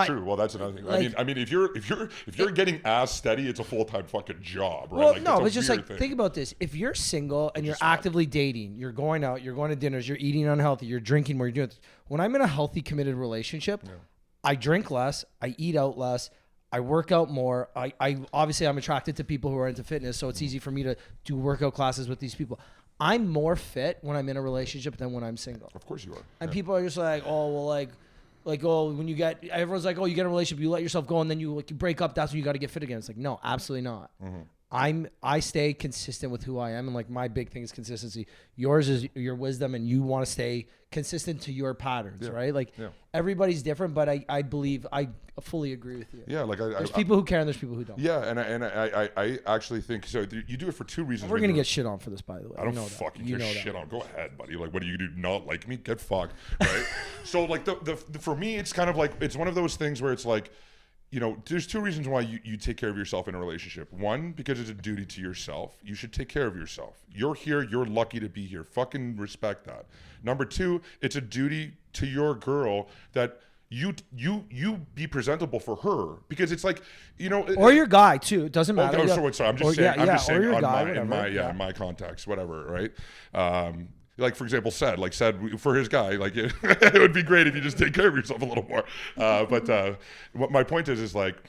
True. Well, that's another thing. Like, I mean, if you're getting ass steady, it's a full-time fucking job, right? Well, like, no, but just like, thing. think about this. If you're single and you're actively dating, you're going out, you're going to dinners, you're eating unhealthy, you're drinking more, you're doing this. When I'm in a healthy, committed relationship, I drink less, I eat out less, I work out more. I obviously, I'm attracted to people who are into fitness, so it's easy for me to do workout classes with these people. I'm more fit when I'm in a relationship than when I'm single. Of course you are. And people are just like, oh, well, like, oh, when you get, everyone's like, oh, you get in a relationship, you let yourself go, and then you break up, that's when you got to get fit again. It's like, no, absolutely not. I stay consistent with who I am, and like, my big thing is consistency. Yours is your wisdom, and you want to stay consistent to your patterns, right? Like, everybody's different, but I believe I fully agree with you. Yeah, like there's people who care and there's people who don't. Yeah, and I actually think so. You do it for two reasons. We're gonna get shit on for this, by the way. I don't fucking care shit on. Go ahead, buddy. Like, what do you do? Not like me? Get fucked, right? So like the for me, it's kind of like, it's one of those things where it's like, you know, there's two reasons why you take care of yourself in a relationship. One, because it's a duty to yourself. You should take care of yourself. You're here. You're lucky to be here. Fucking respect that. Number two, it's a duty to your girl that you be presentable for her, because it's like, you know, or your guy too. It doesn't matter. Sorry, I'm just saying. I'm just saying, your on guy, in my context, whatever, right? Like, for example, said for his guy, like, it would be great if you just take care of yourself a little more. But what my point is like,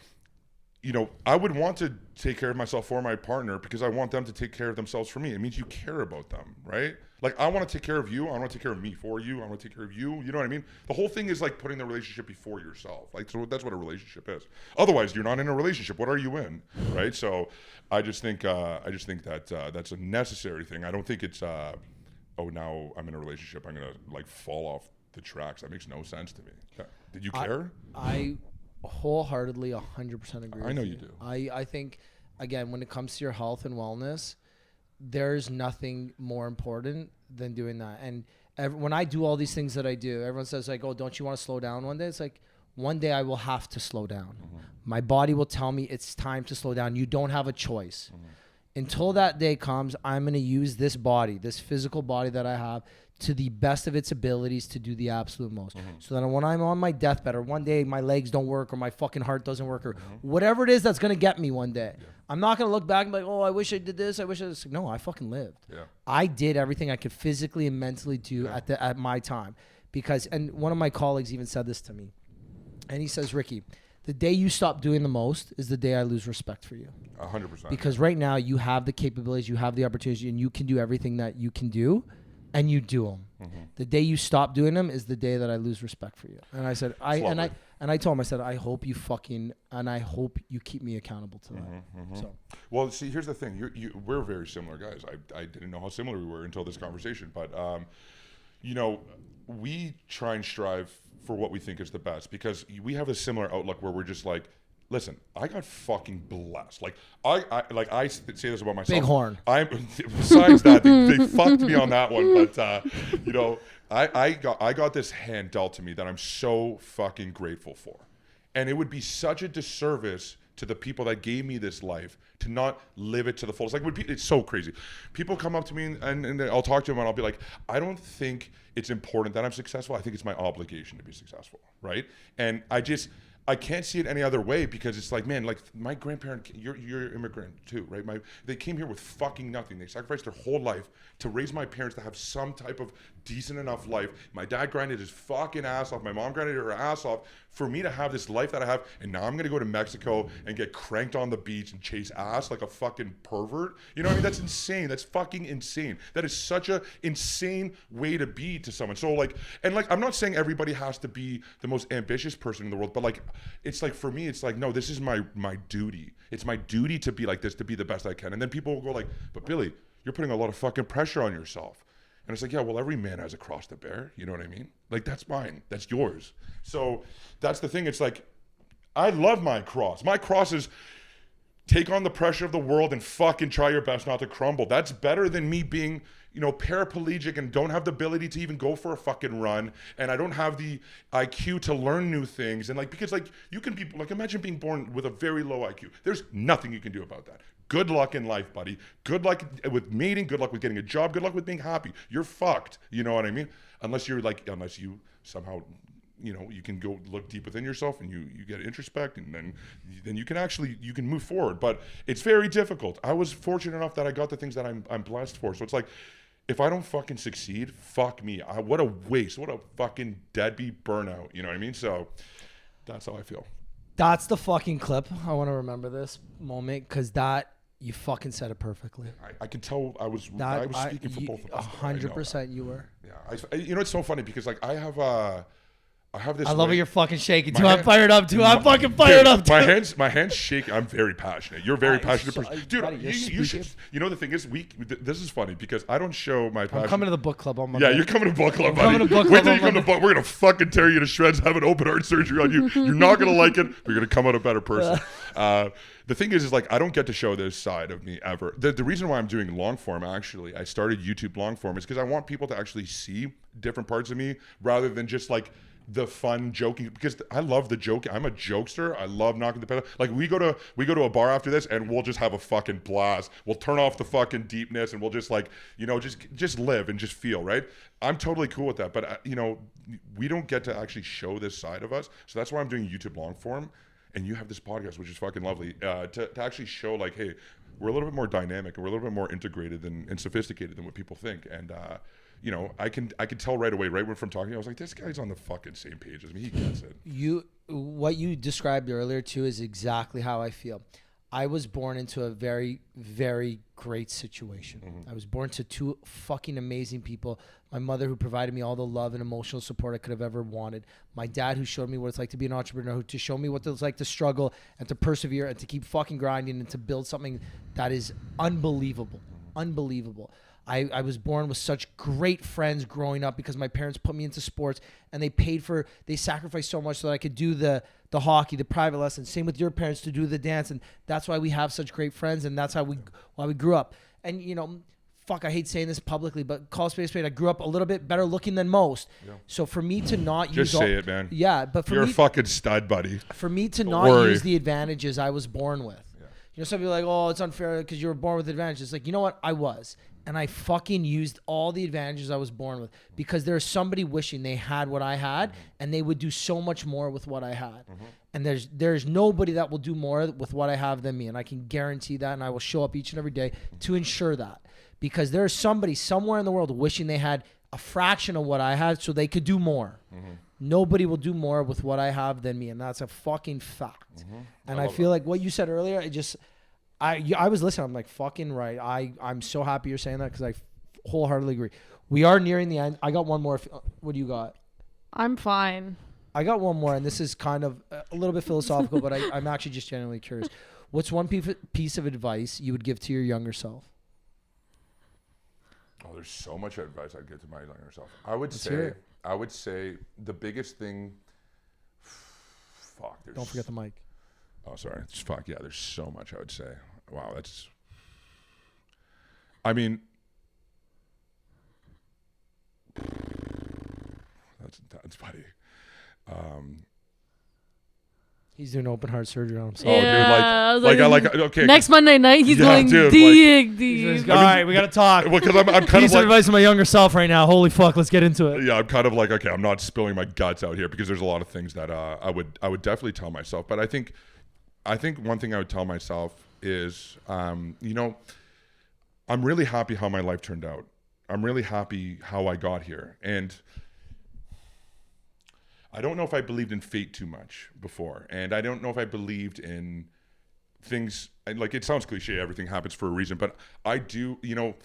you know, I would want to take care of myself for my partner, because I want them to take care of themselves for me. It means you care about them, right? Like, I want to take care of you. I want to take care of me for you. I want to take care of you. You know what I mean? The whole thing is like putting the relationship before yourself. Like, so that's what a relationship is. Otherwise, you're not in a relationship. What are you in, right? So I just think that that's a necessary thing. I don't think it's oh, now I'm in a relationship, I'm gonna like fall off the tracks. That makes no sense to me. Did you care? I wholeheartedly 100% agree. I know you do. I think, again, when it comes to your health and wellness, there's nothing more important than doing that. And when I do all these things that I do, everyone says like, oh, don't you want to slow down one day? It's like, one day I will have to slow down. My body will tell me it's time to slow down. You don't have a choice. Until that day comes, I'm going to use this body, this physical body that I have, to the best of its abilities to do the absolute most. So that when I'm on my deathbed, or one day my legs don't work, or my fucking heart doesn't work, or whatever it is that's going to get me one day, I'm not going to look back and be like, oh, I wish I did this. I wish I was. No, I fucking lived. I did everything I could physically and mentally do at my time. Because, and one of my colleagues even said this to me, and he says, Ricky, the day you stop doing the most is the day I lose respect for you. 100%. Because right now you have the capabilities, you have the opportunity, and you can do everything that you can do, and you do them. The day you stop doing them is the day that I lose respect for you. And I said, I told him, I said, I hope you keep me accountable to that. So, well, see, here's the thing. We're very similar guys. I didn't know how similar we were until this conversation, but you know, we try and strive for what we think is the best, because we have a similar outlook where we're just like, listen, I got fucking blessed. Like I say this about myself. Big horn. Besides that, they fucked me on that one. But you know, I got this hand dealt to me that I'm so fucking grateful for, and it would be such a disservice to the people that gave me this life to not live it to the fullest. Like, it's so crazy. People come up to me and I'll talk to them and I'll be like, I don't think it's important that I'm successful. I think it's my obligation to be successful, right? And I can't see it any other way because it's like, man, like my grandparent, you're immigrant too, right? They came here with fucking nothing. They sacrificed their whole life to raise my parents to have some type of decent enough life. My dad grinded his fucking ass off. My mom grinded her ass off for me to have this life that I have. And now I'm going to go to Mexico and get cranked on the beach and chase ass like a fucking pervert. You know what I mean? That's insane. That's fucking insane. That is such a insane way to be to someone. So like, and like, I'm not saying everybody has to be the most ambitious person in the world, but like, it's like, for me, it's like, no, this is my duty. It's my duty to be like this, to be the best I can. And then people will go like, but Billy, you're putting a lot of fucking pressure on yourself. And it's like, yeah, well, every man has a cross to bear. You know what I mean? Like, that's mine. That's yours. So that's the thing. It's like, I love my cross. My cross is take on the pressure of the world and fucking try your best not to crumble. That's better than me being, you know, paraplegic and don't have the ability to even go for a fucking run. And I don't have the IQ to learn new things. And like, because like you can be like, imagine being born with a very low IQ. There's nothing you can do about that. Good luck in life, buddy. Good luck with mating. Good luck with getting a job. Good luck with being happy. You're fucked. You know what I mean? Unless you somehow, you know, you can go look deep within yourself and you get introspect, and then you can move forward. But it's very difficult. I was fortunate enough that I got the things that I'm blessed for. So it's like, if I don't fucking succeed, fuck me. What a waste. What a fucking deadbeat burnout. You know what I mean? So that's how I feel. That's the fucking clip. I want to remember this moment because you fucking said it perfectly. I could tell I was speaking for both of us. 100% you were. Yeah. You know, it's so funny because like I have this. I love how you're fucking shaking too. I'm fired up too. I'm fucking fired up too. My hands shake. I'm very passionate. You're a very passionate person, dude. Buddy, you should. You know the thing is, this is funny because I don't show my passion. I'm coming to the book club on Monday. Yeah, you're coming to book club, buddy. Wait till you come to book. We're gonna fucking tear you to shreds. Have an open heart surgery on you. You're not gonna like it. But you're gonna come out a better person. The thing is like I don't get to show this side of me ever. The reason why I'm doing long form, actually, I started YouTube long form, is because I want people to actually see different parts of me rather than just like the fun joking, because I love the joke. I'm a jokester. I love knocking the pedal. Like we go to a bar after this and we'll just have a fucking blast. We'll turn off the fucking deepness and we'll just like, you know, just live and just feel, right? I'm totally cool with that. But you know, we don't get to actually show this side of us. So that's why I'm doing YouTube long form. And you have this podcast, which is fucking lovely, to actually show like, hey, we're a little bit more dynamic and we're a little bit more integrated and sophisticated than what people think. And you know, I can tell right away, right from talking, I was like, this guy's on the fucking same page as me. He gets it. What you described earlier too is exactly how I feel. I was born into a very, very great situation. Mm-hmm. I was born to two fucking amazing people. My mother, who provided me all the love and emotional support I could have ever wanted. My dad, who showed me what it's like to be an entrepreneur, to show me what it's like to struggle and to persevere and to keep fucking grinding and to build something that is unbelievable. Unbelievable. I was born with such great friends growing up because my parents put me into sports and they sacrificed so much so that I could do the hockey, the private lessons. Same with your parents to do the dance. And that's why we have such great friends. And that's why we grew up. And, you know, fuck, I hate saying this publicly, but call spade a spade. I grew up a little bit better looking than most. Yeah. So for me to not just say it, man. Yeah. But you're a fucking stud, buddy. For me to not use the advantages I was born with. Yeah. You know, some people are like, oh, it's unfair because you were born with advantages. It's like, you know what? I was. And I fucking used all the advantages I was born with because there's somebody wishing they had what I had, and they would do so much more with what I had. Mm-hmm. And there's nobody that will do more with what I have than me. And I can guarantee that. And I will show up each and every day to ensure that, because there's somebody somewhere in the world wishing they had a fraction of what I had so they could do more. Mm-hmm. Nobody will do more with what I have than me. And that's a fucking fact. Mm-hmm. And I feel like what you said earlier, I was listening. I'm like, fucking right. I'm so happy you're saying that because I wholeheartedly agree. We are nearing the end. I got one more. What do you got? I'm fine. I got one more, and this is kind of a little bit philosophical, but I'm actually just genuinely curious. What's one piece of advice you would give to your younger self? Oh, there's so much advice I'd give to my younger self. I would say the biggest thing. Fuck. Don't forget the mic. Oh, sorry. Fuck yeah. There's so much I would say. Wow, I mean, that's funny. He's doing open heart surgery on himself. Oh, dude, I was okay. Next Monday night, he's going dude, deep. All right, we got to talk. Well, because I'm kind Piece of of like, advice to my younger self right now. Holy fuck, let's get into it. yeah, I'm kind of like, okay, I'm not spilling my guts out here because there's a lot of things that I would definitely tell myself. But I think one thing I would tell myself is, you know, I'm really happy how my life turned out. I'm really happy how I got here. And I don't know if I believed in fate too much before. And I don't know if I believed in things, like it sounds cliche, everything happens for a reason, but I do, you know,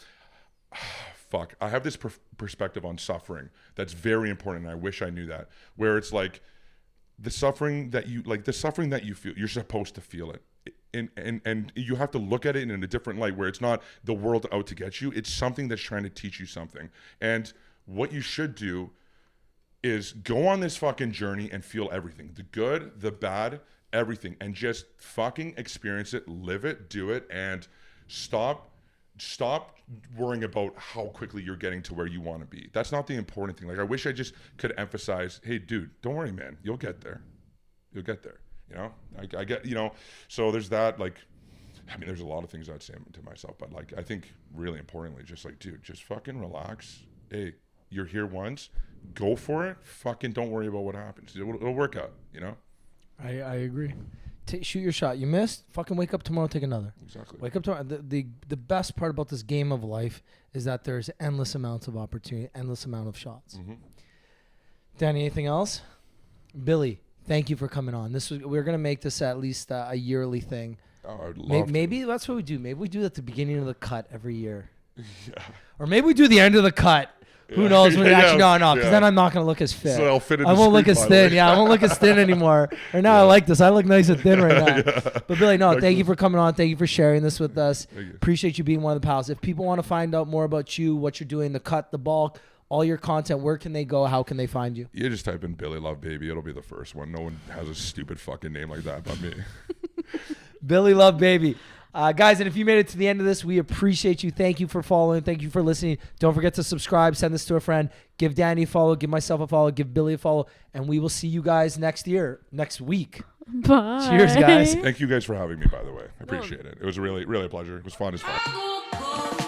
fuck, I have this perspective on suffering that's very important, and I wish I knew that, where it's like the suffering that you feel, you're supposed to feel it. And you have to look at it in a different light, where it's not the world out to get you, it's something that's trying to teach you something. And what you should do is go on this fucking journey and feel everything, the good, the bad, everything, and just fucking experience it, live it, do it, and stop worrying about how quickly you're getting to where you want to be. That's not the important thing. Like, I wish I just could emphasize, hey dude, don't worry, man, you'll get there, you know. I get, you know, so there's that. Like, I mean, there's a lot of things I'd say to myself, but like, I think really importantly, just like, dude, just fucking relax. Hey, you're here once, go for it. Fucking don't worry about what happens. It'll work out, you know? I agree. Shoot your shot. You missed, fucking wake up tomorrow, take another. Exactly. Wake up tomorrow. The best part about this game of life is that there's endless amounts of opportunity, endless amount of shots. Mm-hmm. Danny, anything else? Billy, thank you for coming on. We're gonna make this at least a yearly thing. Oh, I'd love maybe that's what we do. Maybe we do it at the beginning of the cut every year. Yeah. Or maybe we do the end of the cut. Who knows? When actually, no, because then I'm not going to look as fit. So I'll fit in I won't look as thin. Yeah, I won't look as thin anymore. Right now, I like this. I look nice and thin right now. Yeah. But Billy, no, thank you for coming on. Thank you for sharing this with us. Thank you. Appreciate you being one of the pals. If people want to find out more about you, what you're doing, the cut, the bulk, all your content, where can they go? How can they find you? You just type in Billy Love Baby. It'll be the first one. No one has a stupid fucking name like that but me. Billy Love Baby. Guys, and if you made it to the end of this, we appreciate you. Thank you for following. Thank you for listening. Don't forget to subscribe. Send this to a friend. Give Danny a follow. Give myself a follow. Give Billy a follow. And we will see you guys next week. Bye. Cheers, guys. Thank you guys for having me, by the way. I appreciate it. It was really, really a pleasure. It was fun as fuck.